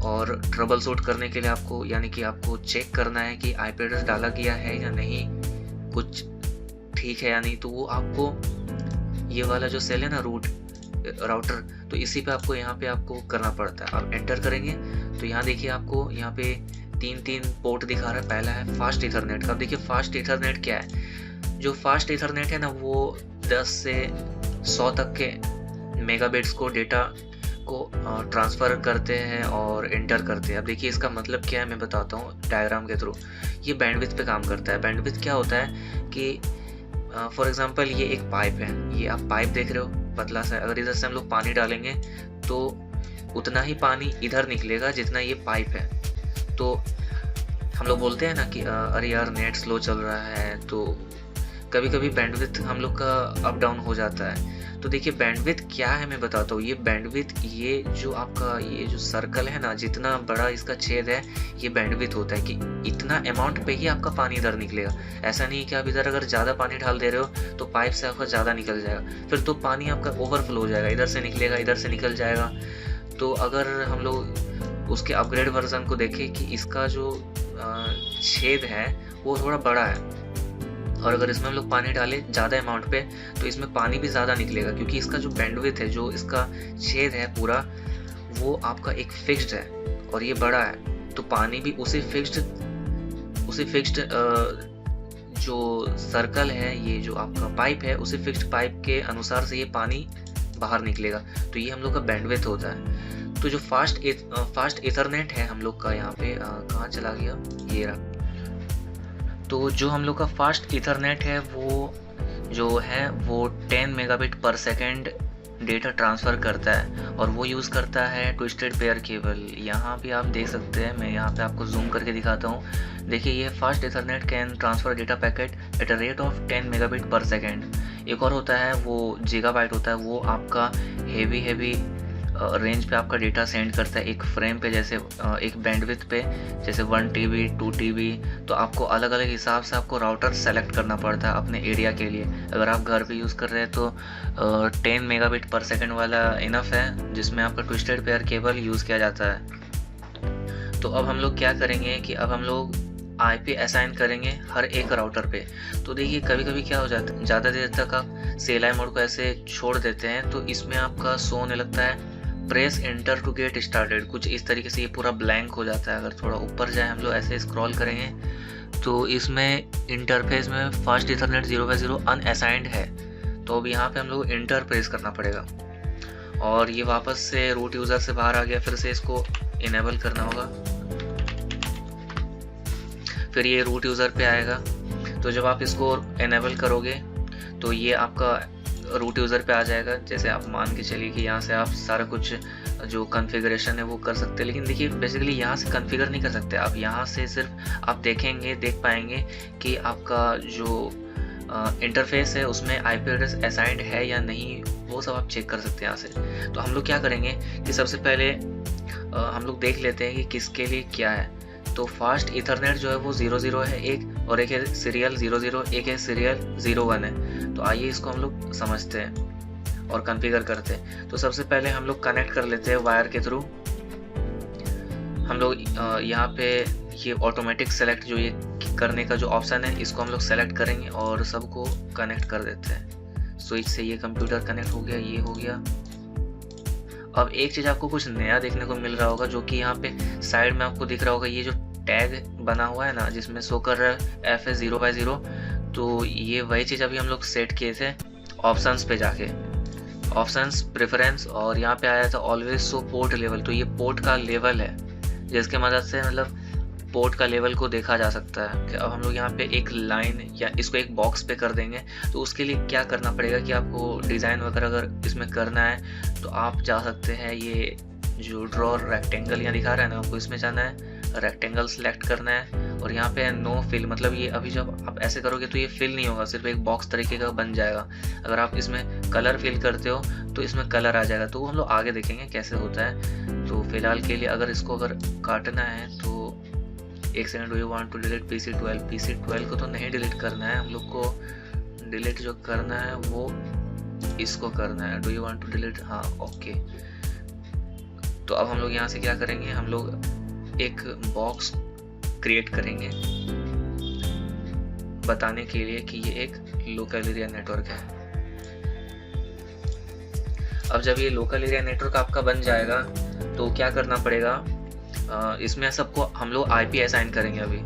और ट्रबल शूट करने के लिए आपको, यानी कि आपको चेक करना है कि IP एड्रेस डाला गया है या नहीं, कुछ ठीक है या नहीं, तो वो आपको ये वाला जो सेल है ना, रूट राउटर, तो इसी पे आपको यहाँ पे आपको करना पड़ता है। आप एंटर करेंगे तो यहाँ देखिए आपको यहाँ पे 3 पोर्ट दिखा रहा है। पहला है फास्ट इथरनेट का। अब देखिए फास्ट इथरनेट क्या है, जो फास्ट इथरनेट है ना वो 10 से 100 तक के मेगाबिट्स को डेटा को ट्रांसफ़र करते हैं और एंटर करते हैं। अब देखिए इसका मतलब क्या है, मैं बताता हूँ डायग्राम के थ्रू। ये बैंडविड्थ पे काम करता है। बैंडविड्थ क्या होता है कि फॉर एग्जांपल ये एक पाइप है, ये आप पाइप देख रहे हो पतला सा, अगर इधर से हम लोग पानी डालेंगे तो उतना ही पानी इधर निकलेगा जितना ये पाइप है। तो हम लोग बोलते हैं ना कि अरे यार नेट स्लो चल रहा है, तो कभी कभी बैंडविड्थ हम लोग का अप डाउन हो जाता है। तो देखिए बैंडविड्थ क्या है मैं बताता हूँ। ये बैंडविड्थ, ये जो आपका ये जो सर्कल है ना, जितना बड़ा इसका छेद है, ये बैंडविड्थ होता है कि इतना अमाउंट पे ही आपका पानी इधर निकलेगा। ऐसा नहीं है कि आप इधर अगर ज़्यादा पानी डाल दे रहे हो तो पाइप से आपका ज़्यादा निकल जाएगा, फिर तो पानी आपका ओवरफ्लो हो जाएगा, इधर से निकलेगा, इधर से निकल जाएगा। तो अगर हम लोग उसके अपग्रेड वर्जन को देखें कि इसका जो छेद है वो थोड़ा बड़ा है, और अगर इसमें हम लोग पानी डालें ज़्यादा अमाउंट पे तो इसमें पानी भी ज़्यादा निकलेगा, क्योंकि इसका जो बैंडविड्थ है, जो इसका छेद है पूरा, वो आपका एक फिक्स्ड है और ये बड़ा है। तो पानी भी उसी फिक्स्ड जो सर्कल है, ये जो आपका पाइप है, उसी फिक्स्ड पाइप के अनुसार से ये पानी बाहर निकलेगा। तो ये हम लोग का बैंडविड्थ होता है। तो जो फास्ट इथरनेट है हम लोग का, यहाँ पे कहाँ चला गया, ये रहा। तो जो हम लोग का फास्ट इथरनेट है वो जो है वो 10 मेगाबिट पर सेकेंड डेटा ट्रांसफ़र करता है और वो यूज़ करता है ट्विस्टेड पेयर केबल। यहाँ भी आप देख सकते हैं, मैं यहाँ पे आपको जूम करके दिखाता हूँ। देखिए ये fast Ethernet can transfer data packet at a rate of 10 megabit पर सेकेंड। एक और होता है वो गीगाबाइट होता है, वो आपका हेवी रेंज पे आपका डेटा सेंड करता है एक फ्रेम पे, जैसे एक बैंडविड्थ पे, जैसे 1 TB 2 TB। तो आपको अलग अलग हिसाब से आपको राउटर सेलेक्ट करना पड़ता है अपने एरिया के लिए। अगर आप घर पे यूज़ कर रहे हैं तो 10 मेगाबिट पर सेकेंड वाला इनफ है, जिसमें आपका ट्विस्टेड पेयर केबल यूज़ किया जाता है। तो अब हम लोग क्या करेंगे कि अब हम लोग IP असाइन करेंगे हर एक राउटर पे। तो देखिए कभी कभी क्या हो जाता है, ज़्यादा देर तक आप CLI मोड को ऐसे छोड़ देते हैं तो इसमें आपका शो होने लगता है press enter to get started, कुछ इस तरीके से ये पूरा ब्लैंक हो जाता है। अगर थोड़ा ऊपर जाए हम लोग ऐसे स्क्रॉल करेंगे तो इसमें इंटरफेस में फास्ट इथरनेट 0x0 अनअसाइंड है। तो अब यहाँ पे हम लोग इंटर प्रेस करना पड़ेगा और ये वापस से रूट यूज़र से बाहर आ गया, फिर से इसको इनेबल करना होगा, फिर ये रूट यूज़र पे आएगा। तो जब आप इसको इनेबल करोगे तो ये आपका रूट यूज़र पे आ जाएगा। जैसे आप मान के चलिए कि यहाँ से आप सारा कुछ जो कॉन्फ़िगरेशन है वो कर सकते हैं, लेकिन देखिए बेसिकली यहाँ से कॉन्फ़िगर नहीं कर सकते आप। यहाँ से सिर्फ आप देख पाएंगे कि आपका जो इंटरफेस है उसमें IP एड्रेस असाइंड है या नहीं, वो सब आप चेक कर सकते हैं यहाँ से। तो हम लोग क्या करेंगे कि सबसे पहले हम लोग देख लेते हैं कि किसके लिए क्या है। तो फास्ट इथरनेट जो है वो 00 है एक, और एक है सीरियल 00, एक है सीरियल 01 है। तो आइए इसको हम लोग समझते हैं और कॉन्फ़िगर करते हैं। तो सबसे पहले हम लोग कनेक्ट कर लेते हैं वायर के थ्रू। हम लोग यहाँ पे ये ऑटोमेटिक सेलेक्ट जो ये करने का जो ऑप्शन है इसको हम लोग सेलेक्ट करेंगे और सबको कनेक्ट कर देते हैं। स्विच से ये कंप्यूटर कनेक्ट हो गया, ये हो गया। अब एक चीज़ आपको कुछ नया देखने को मिल रहा होगा, जो कि यहाँ पे साइड में आपको दिख रहा होगा, ये जो टैग बना हुआ है ना जिसमें शो कर रहा है FS 0x0। तो ये वही चीज़ अभी हम लोग सेट किए थे ऑप्शंस पे जाके, ऑप्शंस प्रेफरेंस, और यहाँ पे आया था ऑलवेज शो पोर्ट लेवल। तो ये पोर्ट का लेवल है जिसके मदद से मतलब पोर्ट का लेवल को देखा जा सकता है। अब हम लोग यहाँ पे एक लाइन या इसको एक बॉक्स पे कर देंगे। तो उसके लिए क्या करना पड़ेगा कि आपको डिज़ाइन वगैरह अगर इसमें करना है तो आप जा सकते हैं, ये जो ड्रॉ रेक्टेंगल यहाँ दिखा रहा है ना, आपको इसमें जाना है, रेक्टेंगल सेलेक्ट करना है और यहाँ पे नो फिल, मतलब ये अभी जब आप ऐसे करोगे तो ये फिल नहीं होगा, सिर्फ एक बॉक्स तरीके का बन जाएगा। अगर आप इसमें कलर फिल करते हो तो इसमें कलर आ जाएगा। तो वो हम लोग आगे देखेंगे कैसे होता है। तो फिलहाल के लिए अगर इसको अगर काटना है तो एक second, do you want to delete PC12 को तो नहीं डिलीट करना है, हम लोग को डिलीट जो करना है वो इसको करना है। Do you want to delete, हाँ ओके। तो अब हम लोग यहाँ से क्या करेंगे, हम लोग एक बॉक्स क्रिएट करेंगे बताने के लिए कि ये एक लोकल एरिया नेटवर्क है। अब जब ये लोकल एरिया नेटवर्क आपका बन जाएगा तो क्या करना पड़ेगा, इसमें सबको हम लोग IP असाइन करेंगे अभी।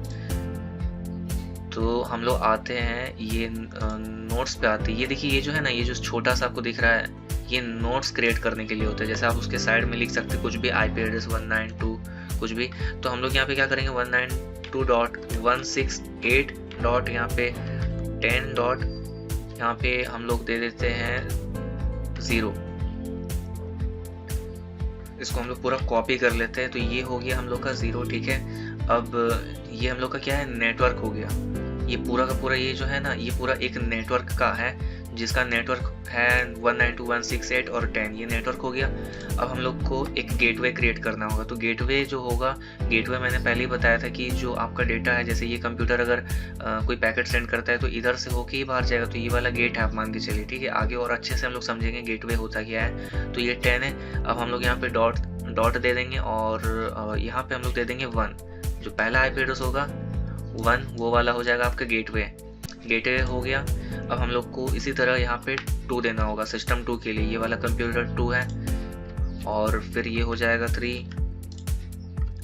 तो हम लोग आते हैं, ये नोट्स पे आते हैं। ये देखिए ये जो है ना, ये जो छोटा सा आपको दिख रहा है, ये नोट्स क्रिएट करने के लिए होता है। जैसे आप उसके साइड में लिख सकते कुछ भी IP एड्रेस 192 कुछ भी। तो हम लोग यहाँ पे क्या करेंगे 192.168. यहाँ पे 10. यहाँ पे हम लोग दे देते हैं 0। इसको हम लोग पूरा कॉपी कर लेते हैं। तो ये हो गया हम लोग का 0, ठीक है। अब ये हम लोग का क्या है, नेटवर्क हो गया। ये पूरा का पूरा ये जो है ना, ये पूरा एक नेटवर्क का है जिसका नेटवर्क है 192.168 और 10, ये नेटवर्क हो गया। अब हम लोग को एक गेटवे क्रिएट करना होगा। तो गेटवे जो होगा, गेटवे मैंने पहले ही बताया था कि जो आपका डेटा है, जैसे ये कंप्यूटर अगर कोई पैकेट सेंड करता है तो इधर से होके ही बाहर जाएगा। तो ये वाला गेट है, आप मान के चलिए, ठीक है। आगे और अच्छे से हम लोग समझेंगे गेटवे होता क्या है। तो ये 10 है। अब हम लोग यहाँ पे डॉट दे देंगे और यहाँ पे हम लोग दे देंगे 1। जो पहला IP एड्रेस होगा 1, वो वाला हो जाएगा आपका गेटवे हो गया। अब हम लोग को इसी तरह यहाँ पे 2 देना होगा सिस्टम 2 के लिए। ये वाला कंप्यूटर 2 है और फिर ये हो जाएगा 3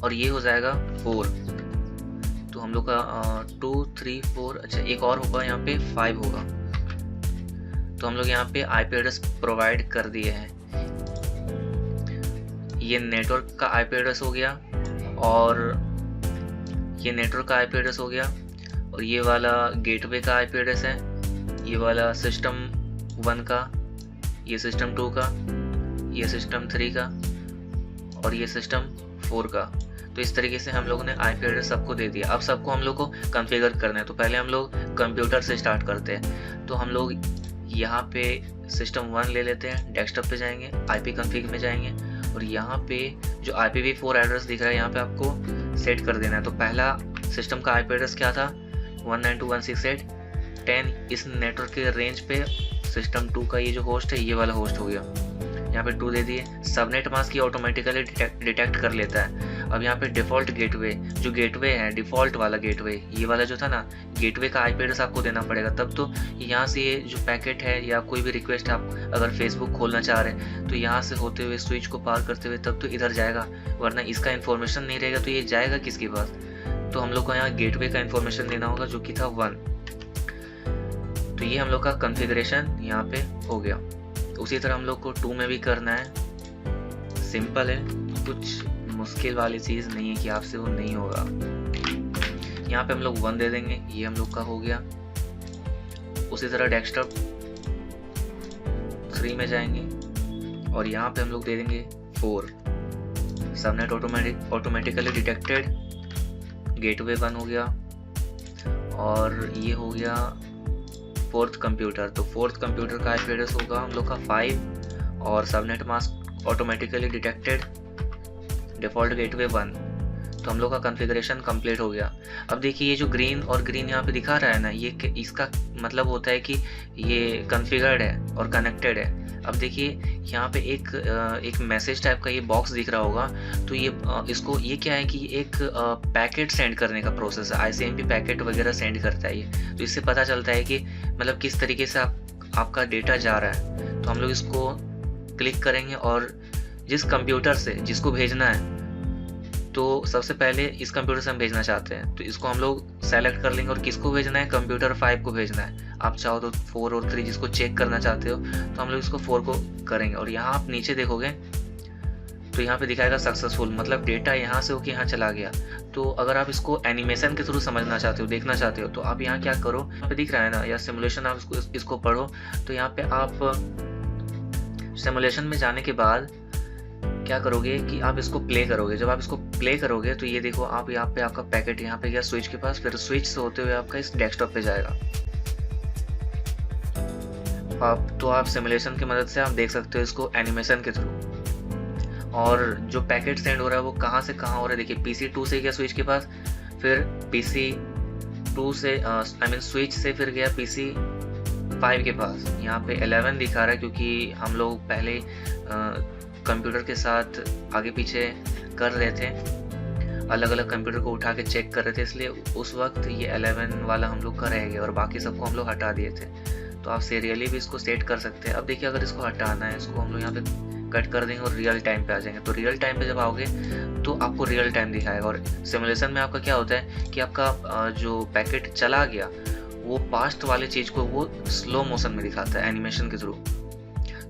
और ये हो जाएगा 4। तो हम लोग का 2 3 4, अच्छा एक और होगा यहाँ पे 5 होगा। तो हम लोग यहाँ पे IP एड्रेस प्रोवाइड कर दिए हैं। ये नेटवर्क का IP एड्रेस हो गया और ये नेटवर्क का IP एड्रेस हो गया और ये वाला गेटवे का IP एड्रेस है, ये वाला सिस्टम 1 का, ये सिस्टम 2 का, ये सिस्टम 3 का और ये सिस्टम 4 का। तो इस तरीके से हम लोगों ने आईपी एड्रेस सबको दे दिया। अब सबको हम लोग को कॉन्फ़िगर करना है। तो पहले हम लोग कंप्यूटर से स्टार्ट करते हैं। तो हम लोग यहाँ पे सिस्टम 1 ले लेते हैं, डेस्कटॉप पे जाएंगे, आईपी कॉन्फ़िग में जाएंगे और यहाँ पे जो IPv4 एड्रेस दिख रहा है यहाँ पे आपको सेट कर देना है। तो पहला सिस्टम का आईपी एड्रेस क्या था, 192.168.10। इस नेटवर्क के रेंज पे सिस्टम 2 का ये जो होस्ट है ये वाला होस्ट हो गया। यहाँ पे 2 दे दिए। सबनेट मास्क ये ऑटोमेटिकली डिटेक्ट कर लेता है। अब यहाँ पे डिफ़ॉल्ट गेटवे, जो गेटवे है डिफ़ॉल्ट वाला गेटवे, ये वाला जो था ना, गेटवे का आईपी एड्रेस आपको देना पड़ेगा। तब तो यहाँ से ये जो पैकेट है या कोई भी रिक्वेस्ट आप अगर फेसबुक खोलना चाह रहे हैं तो यहाँ से होते हुए स्विच को पार करते हुए तब तो इधर जाएगा, वरना इसका इन्फॉर्मेशन नहीं रहेगा तो ये जाएगा किसके पास। तो हम लोग को यहाँ गेटवे का इन्फॉर्मेशन देना होगा जो कि था 1। तो ये हम लोग का कॉन्फ़िगरेशन यहाँ पे हो गया। उसी तरह हम लोग को 2 में भी करना है। सिंपल है, कुछ मुश्किल वाली चीज़ नहीं है कि आपसे वो नहीं होगा। यहाँ पे हम लोग 1 दे देंगे, ये हम लोग का हो गया। उसी तरह डेस्कटॉप 3 में जाएंगे और यहाँ पे हम लोग दे देंगे 4। सबनेट ऑटोमेटिकली डिटेक्टेड, गेटवे 1 हो गया और ये हो गया 4th कंप्यूटर। तो 4th कंप्यूटर का आईपी एड्रेस होगा हम लोग का 5 और subnet mask automatically detected, default gateway 1। तो हम लोग का कॉन्फ़िगरेशन कंप्लीट हो गया। अब देखिए ये जो ग्रीन और ग्रीन यहाँ पे दिखा रहा है ना, ये इसका मतलब होता है कि ये कॉन्फ़िगर्ड है और कनेक्टेड है। अब देखिए यहाँ पे एक मैसेज टाइप का ये बॉक्स दिख रहा होगा। तो ये इसको ये क्या है कि एक पैकेट सेंड करने का प्रोसेस है, ICMP पैकेट वगैरह सेंड करता है ये। तो इससे पता चलता है कि मतलब किस तरीके से आपका डेटा जा रहा है। तो हम लोग इसको क्लिक करेंगे और जिस कंप्यूटर से जिसको भेजना है, तो सबसे पहले इस कंप्यूटर से हम भेजना चाहते हैं तो इसको हम लोग सेलेक्ट कर लेंगे और किसको भेजना है, कंप्यूटर 5 को भेजना है। आप चाहो तो 4 और 3 जिसको चेक करना चाहते हो तो हम लोग इसको 4 को करेंगे। और यहाँ आप नीचे देखोगे तो यहाँ पे दिखाएगा सक्सेसफुल, मतलब डेटा यहाँ से होकर यहाँ चला गया। तो अगर आप इसको एनिमेशन के थ्रू समझना चाहते हो, देखना चाहते हो, तो आप यहाँ क्या करो, यहाँ पे दिख रहा है ना या सिमुलेशन, आप इसको पढ़ो। तो यहाँ पे आप सिमुलेशन में जाने के बाद क्या करोगे कि आप इसको प्ले करोगे। जब आप इसको प्ले करोगे तो ये देखो आप यहाँ पे आपका पैकेट यहाँ पे गया स्विच के पास, फिर स्विच से होते हुए आपका इस डेस्कटॉप पे जाएगा। आप सिमुलेशन की मदद से आप देख सकते हो इसको एनिमेशन के थ्रू। और जो पैकेट सेंड हो रहा है वो कहाँ से कहाँ हो रहा है, देखिए PC 2 से गया स्विच के पास, फिर PC 2 से स्विच से फिर गया PC 5 के पास। यहाँ पे 11 दिखा रहा है क्योंकि हम लोग पहले कंप्यूटर के साथ आगे पीछे कर रहे थे, अलग अलग कंप्यूटर को उठा के चेक कर रहे थे, इसलिए उस वक्त ये 11 वाला हम लोग का रह गया और बाकी सबको हम लोग हटा दिए थे। तो आप सीरियली भी इसको सेट कर सकते हैं। अब देखिए अगर इसको हटाना है, इसको हम लोग यहाँ पे कट कर देंगे और रियल टाइम पे आ जाएंगे। तो रियल टाइम पे जब आओगे तो आपको रियल टाइम दिखाएगा। और सिमुलेशन में आपका क्या होता है कि आपका जो पैकेट चला गया वो पास्ट वाले चीज़ को वो स्लो मोशन में दिखाता है एनिमेशन के थ्रू।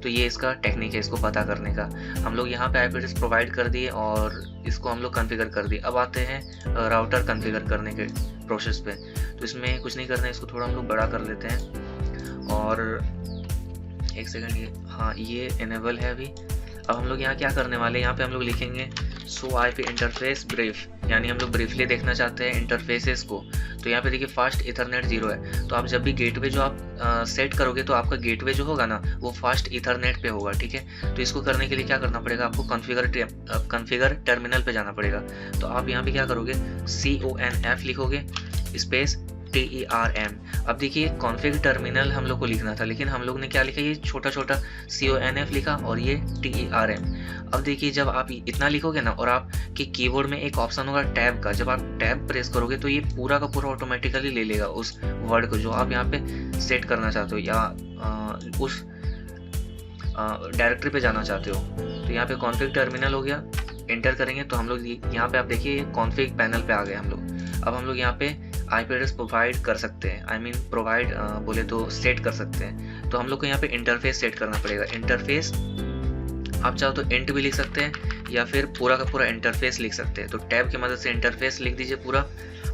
तो ये इसका टेक्निक है इसको पता करने का। हम लोग यहाँ पे आईपी एड्रेस प्रोवाइड कर दिए और इसको हम लोग कॉन्फ़िगर कर दिए। अब आते हैं राउटर कॉन्फ़िगर करने के प्रोसेस पे। तो इसमें कुछ नहीं करना है, इसको थोड़ा हम लोग बड़ा कर लेते हैं और एक सेकंड, ये इनेबल है अभी। अब हम लोग यहाँ क्या करने वाले हैं, यहाँ पे हम लोग लिखेंगे शो आईपी इंटरफेस ब्रीफ, यानी हम लोग ब्रीफली देखना चाहते हैं इंटरफेसेस को। तो यहाँ पे देखिए फास्ट इथरनेट 0 है। तो आप जब भी गेटवे जो आप सेट करोगे तो आपका गेटवे जो होगा ना वो फास्ट इथरनेट पे होगा, ठीक है। तो इसको करने के लिए क्या करना पड़ेगा, आपको कॉन्फ़िगर टर्मिनल पे जाना पड़ेगा। तो आप यहाँ पे क्या करोगे, CONF लिखोगे स्पेस TERM। अब देखिए कॉन्फ़िग टर्मिनल हम लोग को लिखना था, लेकिन हम लोग ने क्या लिखा, ये छोटा छोटा CONF लिखा और ये TERM। अब देखिए जब आप इतना लिखोगे ना और आपके कीबोर्ड में एक ऑप्शन होगा टैब का, जब आप टैब प्रेस करोगे तो ये पूरा का पूरा ऑटोमेटिकली ले लेगा उस वर्ड को जो आप यहाँ पे सेट करना चाहते हो या उस डायरेक्टरी पे जाना चाहते हो। तो यहाँ पे कॉन्फ़िग टर्मिनल हो गया, एंटर करेंगे तो हम लोग यहाँ पे आप देखिए कॉन्फ़िग पैनल पे आ गए हम लोग। अब हम लोग यहाँ पे आईपी एड्रेस प्रोवाइड कर सकते हैं, प्रोवाइड बोले तो सेट कर सकते हैं। तो हम लोग को यहाँ पे इंटरफेस सेट करना पड़ेगा। इंटरफेस आप चाहो तो इंट भी लिख सकते हैं या फिर पूरा का पूरा इंटरफेस लिख सकते हैं। तो टैब की मदद से इंटरफेस लिख दीजिए पूरा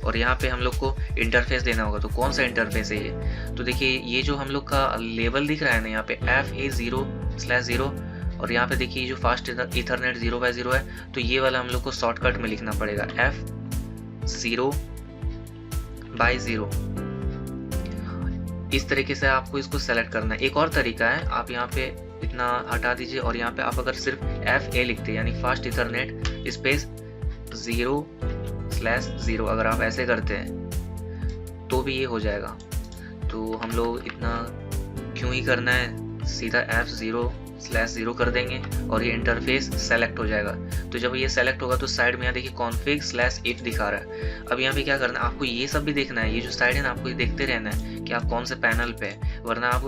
और यहाँ पे हम लोग को इंटरफेस देना होगा। तो कौन सा इंटरफेस है ये, तो देखिए ये जो हम लोग का लेवल दिख रहा है ना यहाँ पे FA0 0/0 और यहाँ पे देखिए जो फास्ट ईथरनेट 0/0 है, तो ये वाला हम लोग को शॉर्टकट में लिखना पड़ेगा F0/0। इस तरीके से आपको इसको सेलेक्ट करना है। एक और तरीका है, आप यहाँ पे इतना हटा दीजिए और यहाँ पे आप अगर सिर्फ FA लिखते हैं, यानी फास्ट इथरनेट स्पेस 0/0, अगर आप ऐसे करते हैं तो भी ये हो जाएगा। तो हम लोग इतना क्यों ही करना है, सीधा F0/0 कर देंगे और ये इंटरफेस सेलेक्ट हो जाएगा। तो जब ये सेलेक्ट होगा तो साइड में यहाँ देखिए config/if दिखा रहा है। अब यहाँ पे क्या करना है, आपको ये सब भी देखना है, ये जो साइड है ना, आपको ये देखते रहना है कि आप कौन से पैनल पे है, वरना आप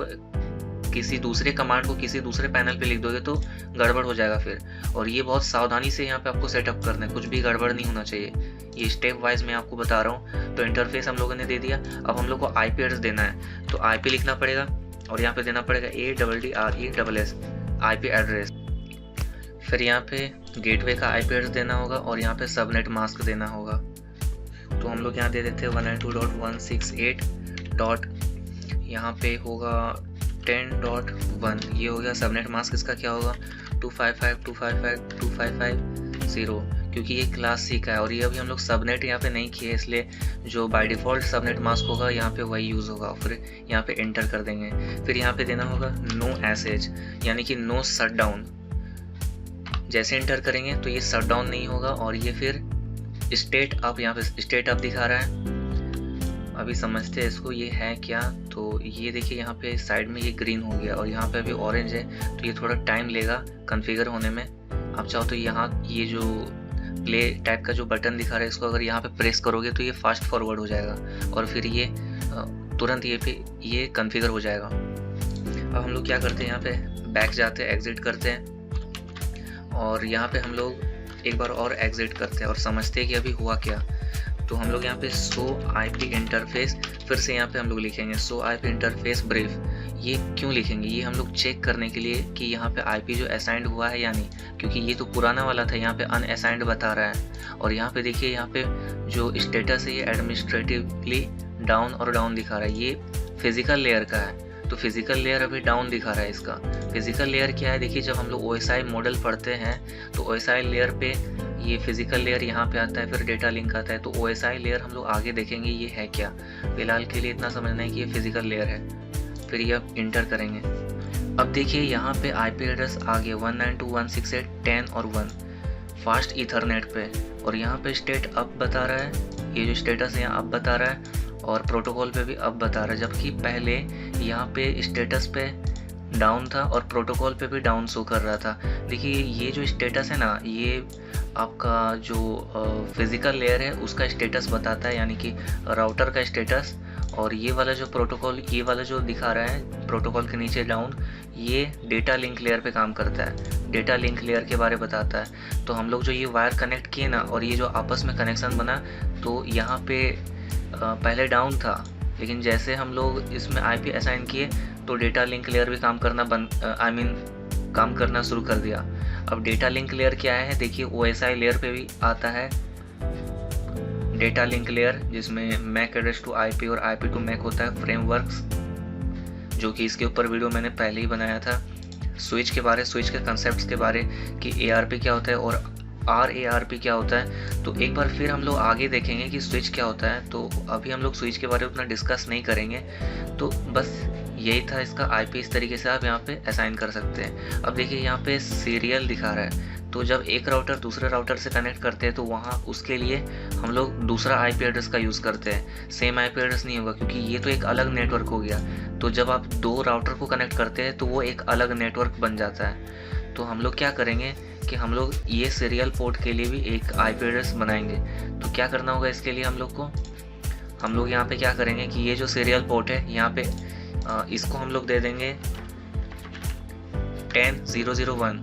किसी दूसरे कमांड को किसी दूसरे पैनल पे लिख दोगे तो गड़बड़ हो जाएगा फिर। और ये बहुत सावधानी से यहाँ पे आपको सेटअप करना है, कुछ भी गड़बड़ नहीं होना चाहिए। ये स्टेप वाइज मैं आपको बता रहा हूँ। तो इंटरफेस हम लोगों ने दे दिया। अब हम लोग को IP एड्रेस देना है, तो IP लिखना पड़ेगा और यहाँ पे देना पड़ेगा ADDRESS IP एड्रेस। फिर यहाँ पे गेटवे का IP एड्रेस देना होगा और यहाँ पे सबनेट मास्क देना होगा। तो हम लोग यहाँ दे देते हैं 192.168. यहाँ पे होगा 10.1, ये हो गया। सबनेट मास्क इसका क्या होगा 255.255.255.0, क्योंकि ये क्लास C का है और ये अभी हम लोग सबनेट यहाँ पे नहीं किए, इसलिए जो बाय डिफ़ॉल्ट सबनेट मास्क होगा यहाँ पे वही यूज़ होगा। फिर यहाँ पे एंटर कर देंगे। फिर यहाँ पे देना होगा नो एसएच, यानी कि नो शटडाउन। जैसे एंटर करेंगे तो ये शटडाउन नहीं होगा और ये फिर स्टेट अप, यहाँ पे स्टेट अप दिखा रहा है। अभी समझते हैं इसको, ये है क्या। तो ये देखिए यहाँ पे साइड में ये ग्रीन हो गया और यहाँ पे अभी ऑरेंज है, तो ये थोड़ा टाइम लेगा कॉन्फ़िगर होने में। आप चाहो तो यहाँ ये जो प्ले टाइप का जो बटन दिखा रहा है, इसको अगर यहाँ पे प्रेस करोगे तो ये फास्ट फॉरवर्ड हो जाएगा और फिर ये तुरंत ये कॉन्फ़िगर हो जाएगा। अब हम लोग क्या करते हैं, यहाँ पे बैक जाते हैं, एग्जिट करते हैं और यहाँ पे हम लोग एक बार और एग्जिट करते हैं और समझते हैं कि अभी हुआ क्या। तो हम लोग यहाँ पे शो IP इंटरफेस, फिर से यहाँ पे हम लोग लिखेंगे शो IP इंटरफेस ब्रीफ। ये क्यों लिखेंगे, ये हम लोग चेक करने के लिए कि यहाँ पे IP जो असाइंड हुआ है या नहीं, क्योंकि ये तो पुराना वाला था, यहाँ पे अनअसाइंड बता रहा है। और यहाँ पे देखिए यहाँ पे जो स्टेटस है ये एडमिनिस्ट्रेटिवली डाउन और डाउन दिखा रहा है, ये फिजिकल लेयर का है। तो फिजिकल लेयर अभी डाउन दिखा रहा है इसका। फिजिकल लेयर क्या है, देखिए जब हम लोग OSI मॉडल पढ़ते हैं तो OSI लेयर पे ये फिजिकल लेयर यहाँ पे आता है, फिर डेटा लिंक आता है। तो OSI लेयर हम लोग आगे देखेंगे ये है क्या। फिलहाल के लिए इतना समझना है कि ये फिजिकल लेयर है। फिर ये अब इंटर करेंगे। अब देखिए यहाँ पे IP एड्रेस आ गया 192.168.10 और 1 फास्ट ईथरनेट पे, और यहाँ पे स्टेट अप बता रहा है, ये जो स्टेटस है यहाँ अप बता रहा है और प्रोटोकॉल पे भी अप बता रहा है, जबकि पहले यहाँ पे स्टेटस पे डाउन था और प्रोटोकॉल पे भी डाउन शो कर रहा था। देखिए ये जो स्टेटस है ना, ये आपका जो फिज़िकल लेयर है उसका स्टेटस बताता है, यानी कि राउटर का स्टेटस। और ये वाला जो प्रोटोकॉल, ये वाला जो दिखा रहा है प्रोटोकॉल के नीचे डाउन, ये डेटा लिंक लेयर पे काम करता है, डेटा लिंक लेयर के बारे बताता है। तो हम लोग जो ये वायर कनेक्ट किए ना और ये जो आपस में कनेक्शन बना, तो यहाँ पे पहले डाउन था, लेकिन जैसे हम लोग इसमें IP असाइन किए तो डेटा लिंक लेयर भी काम करना काम करना शुरू कर दिया। अब डेटा लिंक लेयर क्या है, देखिए OSI लेयर पे भी आता है डेटा लिंक लेयर, जिसमें मैक एड्रेस टू IP और IP टू मैक होता है फ्रेमवर्क्स, जो कि इसके ऊपर वीडियो मैंने पहले ही बनाया था। स्विच के बारे, स्विच के कंसेप्ट्स के बारे कि ARP क्या होता है और RARP क्या होता है। तो एक बार फिर हम लोग आगे देखेंगे कि स्विच क्या होता है। तो अभी हम लोग स्विच के बारे में उतना डिस्कस नहीं करेंगे। तो बस यही था इसका IP, इस तरीके से आप यहाँ पे असाइन कर सकते हैं। अब देखिए यहाँ पे सीरियल दिखा रहा है, तो जब एक राउटर दूसरे राउटर से कनेक्ट करते हैं तो वहाँ उसके लिए हम लोग दूसरा IP एड्रेस का यूज़ करते हैं। सेम IP एड्रेस नहीं होगा, क्योंकि ये तो एक अलग नेटवर्क हो गया। तो जब आप दो राउटर को कनेक्ट करते हैं तो वो एक अलग नेटवर्क बन जाता है। तो हम लोग क्या करेंगे कि हम लोग ये सीरियल पोर्ट के लिए भी एक IP एड्रेस बनाएंगे। तो क्या करना होगा इसके लिए, हम लोग यहाँ पे क्या करेंगे कि ये जो सीरियल पोर्ट है यहाँ पे इसको हम लोग दे देंगे 10.0.0.1।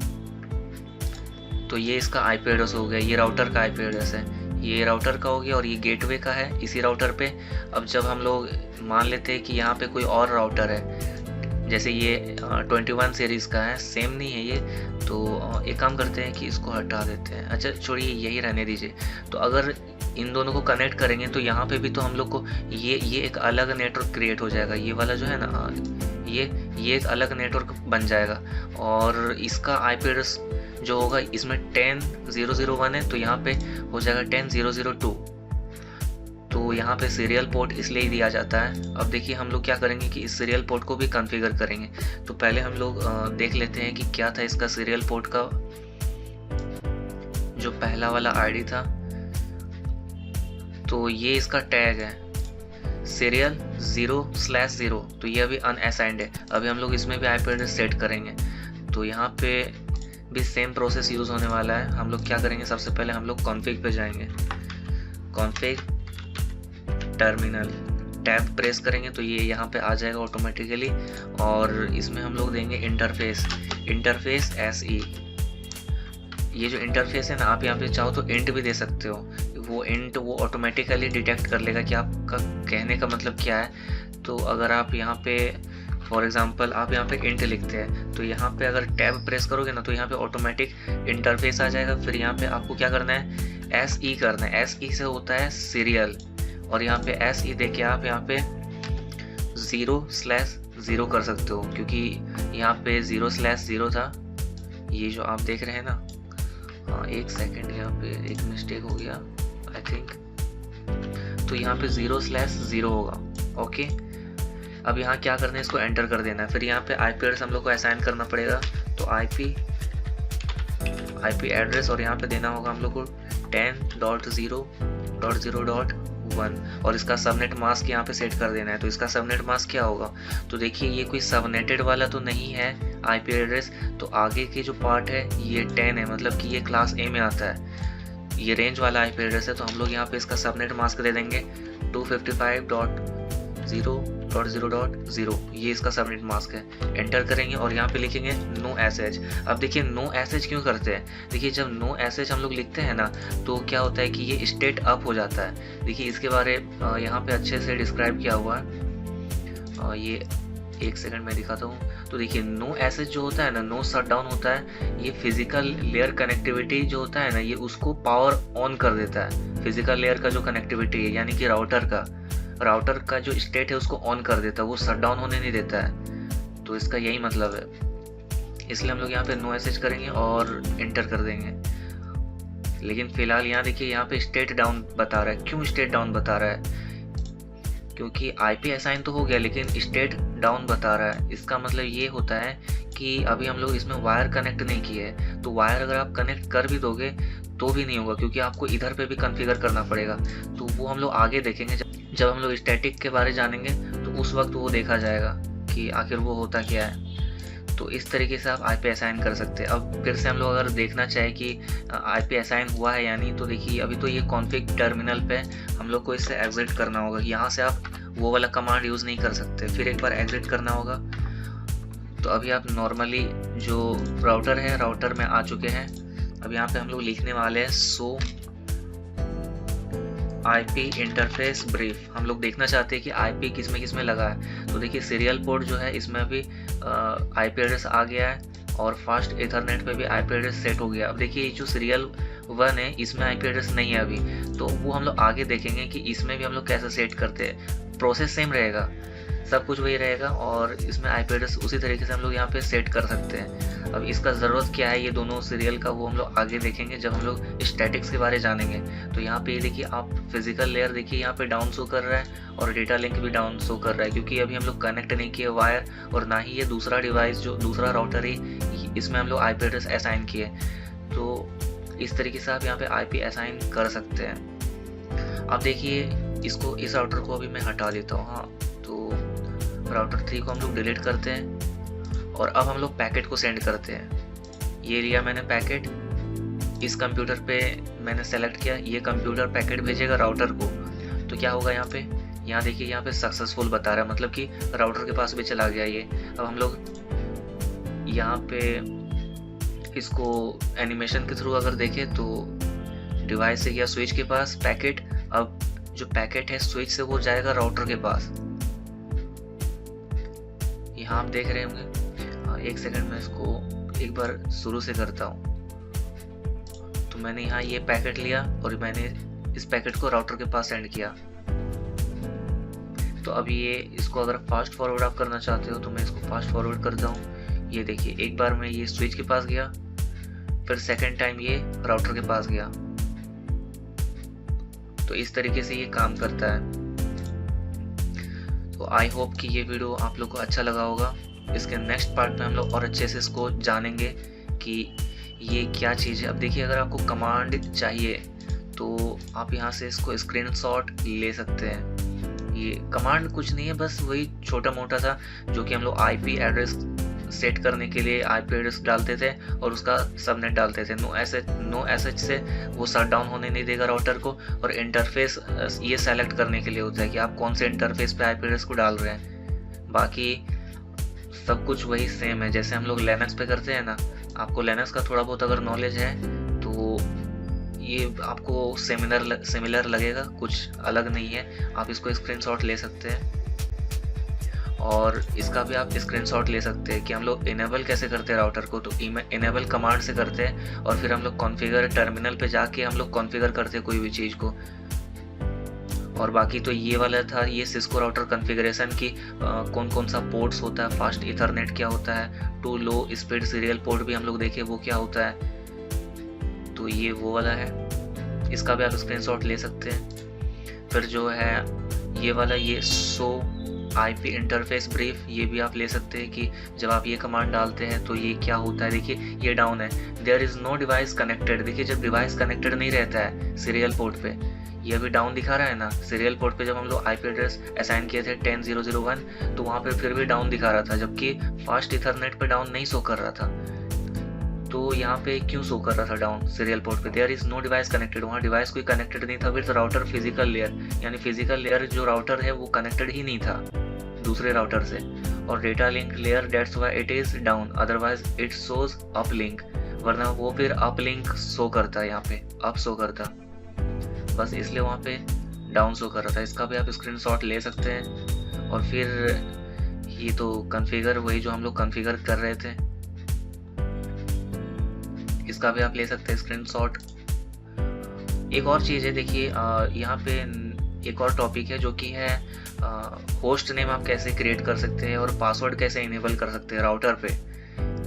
तो ये इसका IP एड्रेस हो गया, ये राउटर का IP एड्रेस है, ये राउटर का हो गया और ये गेटवे का है इसी राउटर पे। अब जब हम लोग मान लेते हैं कि यहाँ पे कोई और राउटर है, जैसे ये 21 सीरीज़ का है, सेम नहीं है ये, तो एक काम करते हैं कि इसको हटा देते हैं। अच्छा छोड़िए, यही रहने दीजिए। तो अगर इन दोनों को कनेक्ट करेंगे तो यहाँ पे भी तो हम लोग को ये एक अलग नेटवर्क क्रिएट हो जाएगा। ये वाला जो है ना, ये एक अलग नेटवर्क बन जाएगा और इसका आईपी एड्रेस जो होगा इसमें 10.0.0.1 है तो यहाँ पे हो जाएगा 10.0.0.2। तो यहाँ पे सीरियल पोर्ट इसलिए दिया जाता है। अब देखिए हम लोग क्या करेंगे कि इस सीरियल पोर्ट को भी कॉन्फ़िगर करेंगे। तो पहले हम लोग देख लेते हैं कि क्या था इसका सीरियल पोर्ट का जो पहला वाला आईडी था। तो ये इसका टैग है सीरियल 0/0, तो ये अभी अनअसाइंड है। अभी हम लोग इसमें भी आईपी एड्रेस सेट करेंगे। तो यहाँ पे भी सेम प्रोसेस यूज़ होने वाला है। हम लोग क्या करेंगे, सबसे पहले हम लोग कॉन्फ़िग पे जाएंगे, कॉन्फ़िग टर्मिनल टैब प्रेस करेंगे तो ये यहाँ पे आ जाएगा ऑटोमेटिकली। और इसमें हम लोग देंगे इंटरफेस SE। ये जो इंटरफेस है ना, आप यहाँ पे चाहो तो इंट भी दे सकते हो। वो ऑटोमेटिकली डिटेक्ट कर लेगा कि आपका कहने का मतलब क्या है। तो अगर आप यहाँ पे फॉर एग्जांपल आप यहाँ पे इंट लिखते हैं तो यहाँ पे अगर टैब प्रेस करोगे ना तो यहाँ पे ऑटोमेटिक इंटरफेस आ जाएगा। फिर यहाँ पे आपको क्या करना है, SE करना है। SE से होता है सीरियल और यहाँ पे SE दे के आप यहाँ पे 0/0 कर सकते हो, क्योंकि यहाँ पे 0/0 था, ये जो आप देख रहे हैं ना। हाँ एक सेकेंड, यहाँ पे एक मिस्टेक हो गया आई थिंक। तो यहाँ पे 0/0 होगा। ओके, अब यहाँ क्या करना है, इसको एंटर कर देना है। फिर यहाँ पे आईपी एड्रेस हम लोग को असाइन करना पड़ेगा। तो आईपी एड्रेस और यहाँ पे देना होगा हम लोग को 10.0.0.1 और इसका सबनेट मास्क यहाँ पे सेट कर देना है। तो इसका सबनेट मास्क क्या होगा, तो देखिए ये कोई सबनेटेड वाला तो नहीं है आईपी एड्रेस। तो आगे की जो पार्ट है ये 10 है, मतलब कि ये क्लास A में आता है। ये रेंज वाला आईपी एड्रेस है। तो हम लोग यहाँ पे इसका सबनेट मास्क दे देंगे 255.0.0.0, ये इसका सबनेट मास्क है। एंटर करेंगे और यहाँ पे लिखेंगे नो एसएच। अब देखिए नो एसएच क्यों करते हैं, देखिए जब नो एसएच हम लोग लिखते हैं ना तो क्या होता है कि ये स्टेट अप हो जाता है। देखिए इसके बारे यहाँ पे अच्छे से डिस्क्राइब किया हुआ है। ये एक सेकंड में दिखाता हूँ। तो देखिए नो एसएच जो होता है ना, नो शट डाउन होता है। ये फिजिकल लेयर कनेक्टिविटी जो होता है ना, ये उसको पावर ऑन कर देता है। फिजिकल लेयर का जो कनेक्टिविटी है यानी कि राउटर का जो स्टेट है उसको ऑन कर देता है, वो शट डाउन होने नहीं देता है। तो इसका यही मतलब है, इसलिए हम लोग यहाँ पे नो एसएच करेंगे और एंटर कर देंगे। लेकिन फिलहाल यहाँ देखिए यहाँ पे स्टेट डाउन बता रहा है। क्यों स्टेट डाउन बता रहा है, क्योंकि आईपी असाइन तो हो गया लेकिन स्टेट डाउन बता रहा है। इसका मतलब ये होता है कि अभी हम लोग इसमें वायर कनेक्ट नहीं किए हैं। तो वायर अगर आप कनेक्ट कर भी दोगे तो भी नहीं होगा, क्योंकि आपको इधर पे भी कॉन्फ़िगर करना पड़ेगा। तो वो हम लोग आगे देखेंगे, जब हम लोग स्टैटिक के बारे जानेंगे तो उस वक्त वो देखा जाएगा कि आखिर वो होता क्या है। तो इस तरीके से आप आईपी असाइन कर सकते हैं। अब फिर से हम लोग अगर देखना चाहें कि आईपी असाइन हुआ है या नहीं, तो देखिए अभी तो ये कॉन्फ़िग टर्मिनल पे हम लोग को इससे एग्जिट करना होगा। यहाँ से आप वो वाला कमांड यूज़ नहीं कर सकते, फिर एक बार एग्जिट करना होगा। तो अभी आप नॉर्मली जो राउटर है, राउटर में आ चुके हैं। अब यहाँ पे हम लोग लिखने वाले हैं सो आईपी इंटरफेस ब्रीफ। हम लोग देखना चाहते हैं कि आईपी किस में लगा है। तो देखिए सीरियल पोर्ट जो है इसमें भी आईपी एड्रेस आ गया है और फास्ट इथरनेट पे भी आईपी एड्रेस सेट हो गया। अब देखिए जो सीरियल 1 है इसमें आईपी एड्रेस नहीं है अभी, तो वो हम लोग आगे देखेंगे कि इसमें भी हम लोग कैसे सेट करते हैं। प्रोसेस सेम रहेगा, सब कुछ वही रहेगा और इसमें आईपी एड्रेस उसी तरीके से हम लोग यहाँ पे सेट कर सकते हैं। अब इसका ज़रूरत क्या है ये दोनों सीरियल का, वो हम लोग आगे देखेंगे जब हम लोग स्टैटिक्स के बारे जानेंगे। तो यहाँ पे देखिए आप फिजिकल लेयर देखिए यहाँ पे डाउन शो कर रहा है और डेटा लिंक भी डाउन शो कर रहा है, क्योंकि अभी हम लोग कनेक्ट नहीं किए वायर और ना ही ये दूसरा डिवाइस जो दूसरा राउटर है इसमें हम लोग आईपी एड्रेस असाइन किए। तो इस तरीके से आप यहाँ पे आईपी असाइन कर सकते हैं। अब देखिए इसको, इस राउटर को अभी मैं हटा देता हूँ। हाँ, तो राउटर 3 को हम लोग डिलीट करते हैं और अब हम लोग पैकेट को सेंड करते हैं। ये लिया मैंने पैकेट, इस कंप्यूटर पे मैंने सेलेक्ट किया, ये कंप्यूटर पैकेट भेजेगा राउटर को। तो क्या होगा यहाँ पे, यहाँ देखिए यहाँ पे सक्सेसफुल बता रहा है, मतलब कि राउटर के पास भी चला गया ये। अब हम लोग यहाँ पे इसको एनिमेशन के थ्रू अगर देखें तो डिवाइस से गया स्विच के पास पैकेट। अब जो पैकेट है स्विच से वो जाएगा राउटर के पास। यहाँ आप देख रहे होंगे। एक सेकंड में इसको एक बार शुरू से करता हूँ। तो मैंने यहाँ ये पैकेट लिया और मैंने इस पैकेट को राउटर के पास सेंड किया। तो अभी ये इसको अगर फास्ट फॉरवर्ड आप करना चाहते हो तो मैं इसको फास्ट फॉरवर्ड करता हूँ। ये देखिए, एक बार मैं ये स्विच के पास गया, फिर सेकंड टाइम ये राउटर के पास गया। तो इस तरीके से ये काम करता है। तो आई होप कि ये वीडियो आप लोग को अच्छा लगा होगा। इसके नेक्स्ट पार्ट में हम लोग और अच्छे से इसको जानेंगे कि ये क्या चीज़ है। अब देखिए, अगर आपको कमांड चाहिए तो आप यहाँ से इसको स्क्रीनशॉट ले सकते हैं। ये कमांड कुछ नहीं है, बस वही छोटा मोटा था जो कि हम लोग आईपी एड्रेस सेट करने के लिए आईपी एड्रेस डालते थे और उसका सबनेट डालते थे। नो एसएच से वो शट डाउन होने नहीं देगा राउटर को। और इंटरफेस ये सेलेक्ट करने के लिए होता है कि आप कौन से इंटरफेस पे आईपी एड्रेस को डाल रहे हैं। बाकी सब कुछ वही सेम है जैसे हम लोग लिनक्स पे करते हैं ना। आपको लिनक्स का थोड़ा बहुत अगर नॉलेज है तो ये आपको सिमिलर लगेगा, कुछ अलग नहीं है। आप इसको स्क्रीनशॉट ले सकते हैं और इसका भी आप स्क्रीनशॉट ले सकते हैं कि हम लोग इनेबल कैसे करते हैं राउटर को। तो इनेबल कमांड से करते हैं और फिर हम लोग कॉन्फ़िगर टर्मिनल पे जाके हम लोग कॉन्फ़िगर करते हैं कोई भी चीज़ को। और बाकी तो ये वाला था, ये सिस्को राउटर कॉन्फ़िगरेशन की कौन कौन सा पोर्ट्स होता है, फास्ट ईथरनेट क्या होता है, two low speed serial port भी हम लोग देखे वो क्या होता है। तो ये वो वाला है, इसका भी आप स्क्रीनशॉट ले सकते हैं। फिर जो है ये वाला, ये शो आईपी इंटरफेस ब्रीफ, ये भी आप ले सकते हैं कि जब आप ये कमांड डालते हैं तो ये क्या होता है। देखिए ये डाउन है, there is no device connected. देखिए जब डिवाइस कनेक्टेड नहीं रहता है सीरियल पोर्ट पे, ये अभी डाउन दिखा रहा है ना। सीरियल पोर्ट पे जब हम लोग आईपी एड्रेस असाइन किए थे 10001 तो वहाँ पे फिर भी डाउन दिखा रहा था, जबकि फास्ट इथरनेट पे डाउन नहीं शो कर रहा था। तो यहाँ पे क्यों शो कर रहा था डाउन सीरियल पोर्ट पे? There is no device connected, वहाँ डिवाइस कोई कनेक्टेड नहीं था विद राउटर फिजिकल लेयर, यानी फिजिकल लेयर जो राउटर है वो कनेक्टेड ही नहीं था दूसरे राउटर से। और data link layer, that's why it is down, otherwise it shows up link, वरना वो फिर अप लिंक शो करता है, यहाँ पे अप शो करता, बस इसलिए वहाँ पे डाउन शो कर रहा था। इसका भी आप स्क्रीनशॉट ले सकते हैं। और फिर ये तो कॉन्फ़िगर, वही जो हम लोग कॉन्फ़िगर कर रहे थे, इसका भी आप ले सकते हैं स्क्रीनशॉट। एक और चीज़ है, देखिए यहाँ पे एक और टॉपिक है जो कि है होस्ट नेम आप कैसे क्रिएट कर सकते हैं और पासवर्ड कैसे इनेबल कर सकते हैं राउटर पे।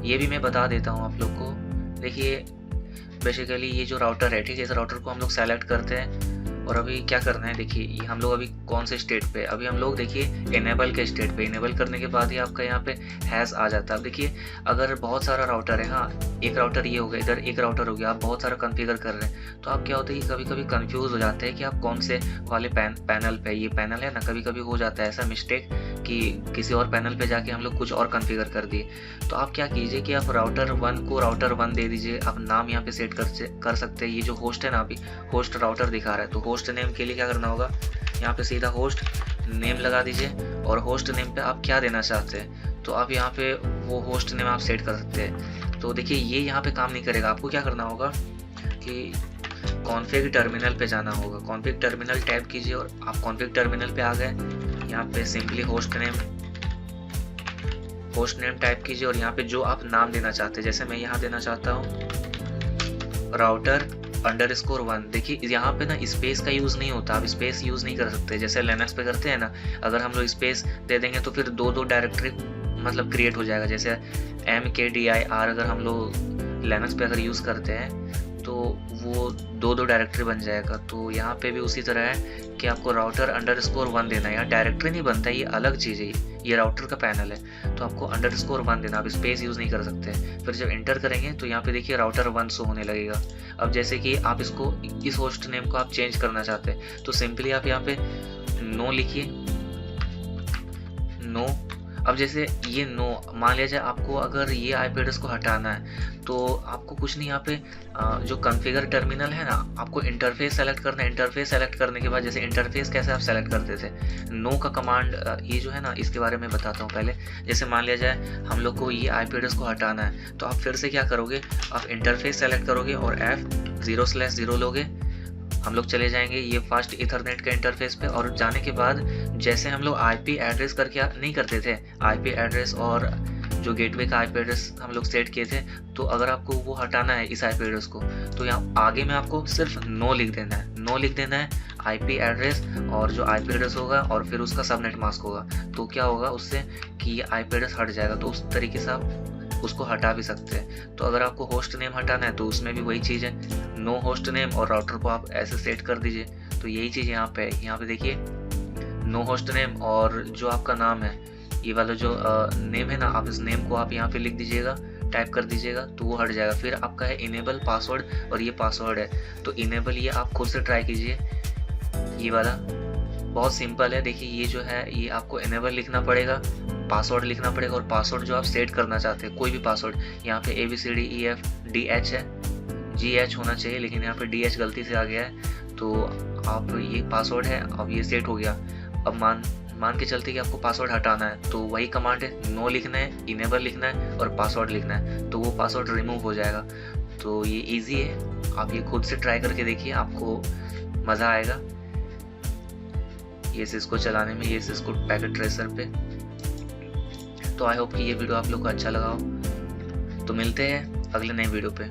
ये भी मैं बता देता हूँ आप लोग को। देखिए बेसिकली ये जो राउटर है, ठीक है, इस राउटर को हम लोग सेलेक्ट करते हैं और अभी क्या करना है, देखिए ये हम लोग अभी कौन से स्टेट पे, अभी हम लोग देखिए इनेबल के स्टेट पे। इनेबल करने के बाद ही आपका यहाँ पे हैश आ जाता है। अब देखिए अगर बहुत सारा राउटर है, हाँ एक राउटर ये हो गया, इधर एक राउटर हो गया, आप बहुत सारा कॉन्फ़िगर कर रहे हैं, तो आप क्या होता है कि कभी कभी कंफ्यूज हो जाते हैं कि आप कौन से वाले पैनल पे, ये पैनल है ना, कभी कभी हो जाता है ऐसा मिस्टेक कि किसी और पैनल पे जाके हम लोग कुछ और कॉन्फ़िगर कर दिए। तो आप क्या कीजिए कि आप राउटर 1 को राउटर 1 दे दीजिए। आप नाम यहाँ पे सेट कर सकते हैं। ये जो होस्ट है ना, अभी होस्ट राउटर दिखा रहा है, तो होस्ट नेम के लिए क्या करना होगा, यहाँ पे सीधा होस्ट नेम लगा दीजिए और होस्ट नेम पे आप क्या देना चाहते हैं तो आप यहाँ पे वो होस्ट नेम आप सेट कर सकते हैं। तो देखिए ये यहाँ पे काम नहीं करेगा। आपको क्या करना होगा कि कॉन्फ़िग टर्मिनल पे जाना होगा। कॉन्फ़िग टर्मिनल टैप कीजिए और आप कॉन्फ़िग टर्मिनल पे आ गए। यहाँ पे सिंपली होस्ट नेम टाइप कीजिए और यहाँ पे जो आप नाम देना चाहते हैं, जैसे मैं यहाँ देना चाहता हूँ राउटर _1। देखिए यहाँ पे ना स्पेस का यूज़ नहीं होता, आप स्पेस यूज़ नहीं कर सकते जैसे लिनक्स पे करते हैं ना। अगर हम लोग स्पेस दे देंगे तो फिर दो डायरेक्टरी मतलब क्रिएट हो जाएगा। जैसे mkdir अगर हम लोग लिनक्स पे अगर यूज़ करते हैं तो वो दो डायरेक्टरी बन जाएगा। तो यहाँ पे भी उसी तरह है कि आपको राउटर _1 देना है। यहाँ डायरेक्टरी नहीं बनता है, ये अलग चीज़ है, ये राउटर का पैनल है, तो आपको _1 देना। आप स्पेस यूज़ नहीं कर सकते। फिर जब एंटर करेंगे तो यहाँ पे देखिए राउटर 1 शो होने लगेगा। अब जैसे कि आप इसको, इस होस्ट नेम को आप चेंज करना चाहते हैं तो सिंपली आप यहाँ पे नो लिखिए, नो। अब जैसे ये नो, मान लिया जाए आपको अगर ये आईपी एड्रेस को हटाना है तो आपको कुछ नहीं, यहाँ पे जो कॉन्फ़िगर टर्मिनल है ना, आपको इंटरफेस सेलेक्ट करना है। इंटरफेस सेलेक्ट करने के बाद जैसे इंटरफेस कैसे आप सेलेक्ट करते थे, नो का कमांड ये जो है ना, इसके बारे में बताता हूँ पहले। जैसे मान लिया जाए हम लोग को ये आईपी एड्रेस को हटाना है तो आप फिर से क्या करोगे, आप इंटरफेस सेलेक्ट करोगे और F0/0 लोगे। हम लोग चले जाएंगे ये फास्ट इथरनेट के इंटरफेस पे और जाने के बाद जैसे हम लोग आईपी एड्रेस करके नहीं करते थे, आईपी एड्रेस और जो गेटवे का आईपी एड्रेस हम लोग सेट किए थे, तो अगर आपको वो हटाना है इस आईपी एड्रेस को, तो यहाँ आगे में आपको सिर्फ नो लिख देना है। नो लिख देना है, आईपी एड्रेस और जो आईपी एड्रेस होगा और फिर उसका सबनेट मास्क होगा। तो क्या होगा उससे कि ये आईपी एड्रेस हट जाएगा। तो उस तरीके से आप उसको हटा भी सकते हैं। तो अगर आपको होस्ट नेम हटाना है तो उसमें भी वही चीज़ है, नो होस्ट नेम और राउटर को आप ऐसे सेट कर दीजिए। तो यही चीज़ यहाँ पे है। यहाँ पे देखिए नो होस्ट नेम और जो आपका नाम है, ये वाला जो नेम है ना, आप इस नेम को आप यहाँ पे लिख दीजिएगा, टाइप कर दीजिएगा तो वो हट जाएगा। फिर आपका है इनेबल पासवर्ड और ये पासवर्ड है, तो इनेबल ये आप खुद से ट्राई कीजिए। ये वाला बहुत सिंपल है। देखिए ये जो है ये आपको इनेबल लिखना पड़ेगा, पासवर्ड लिखना पड़ेगा और पासवर्ड जो आप सेट करना चाहते हैं कोई भी पासवर्ड, यहाँ पे ABCDEFDH है, GH होना चाहिए लेकिन यहाँ पे DH गलती से आ गया है। तो आप ये पासवर्ड है, अब ये सेट हो गया। अब मान के चलते कि आपको पासवर्ड हटाना है, तो वही कमांड है, नो लिखना है, इनेबल लिखना है और पासवर्ड लिखना है, तो वो पासवर्ड रिमूव हो जाएगा। तो ये इजी है, आप ये खुद से ट्राई करके देखिए, आपको मज़ा आएगा ये सिस्को चलाने में, ये सिस्को पैकेट ट्रेसर पे। तो आई होप कि ये वीडियो आप लोग को अच्छा लगा हो। तो मिलते हैं अगले नए वीडियो पे।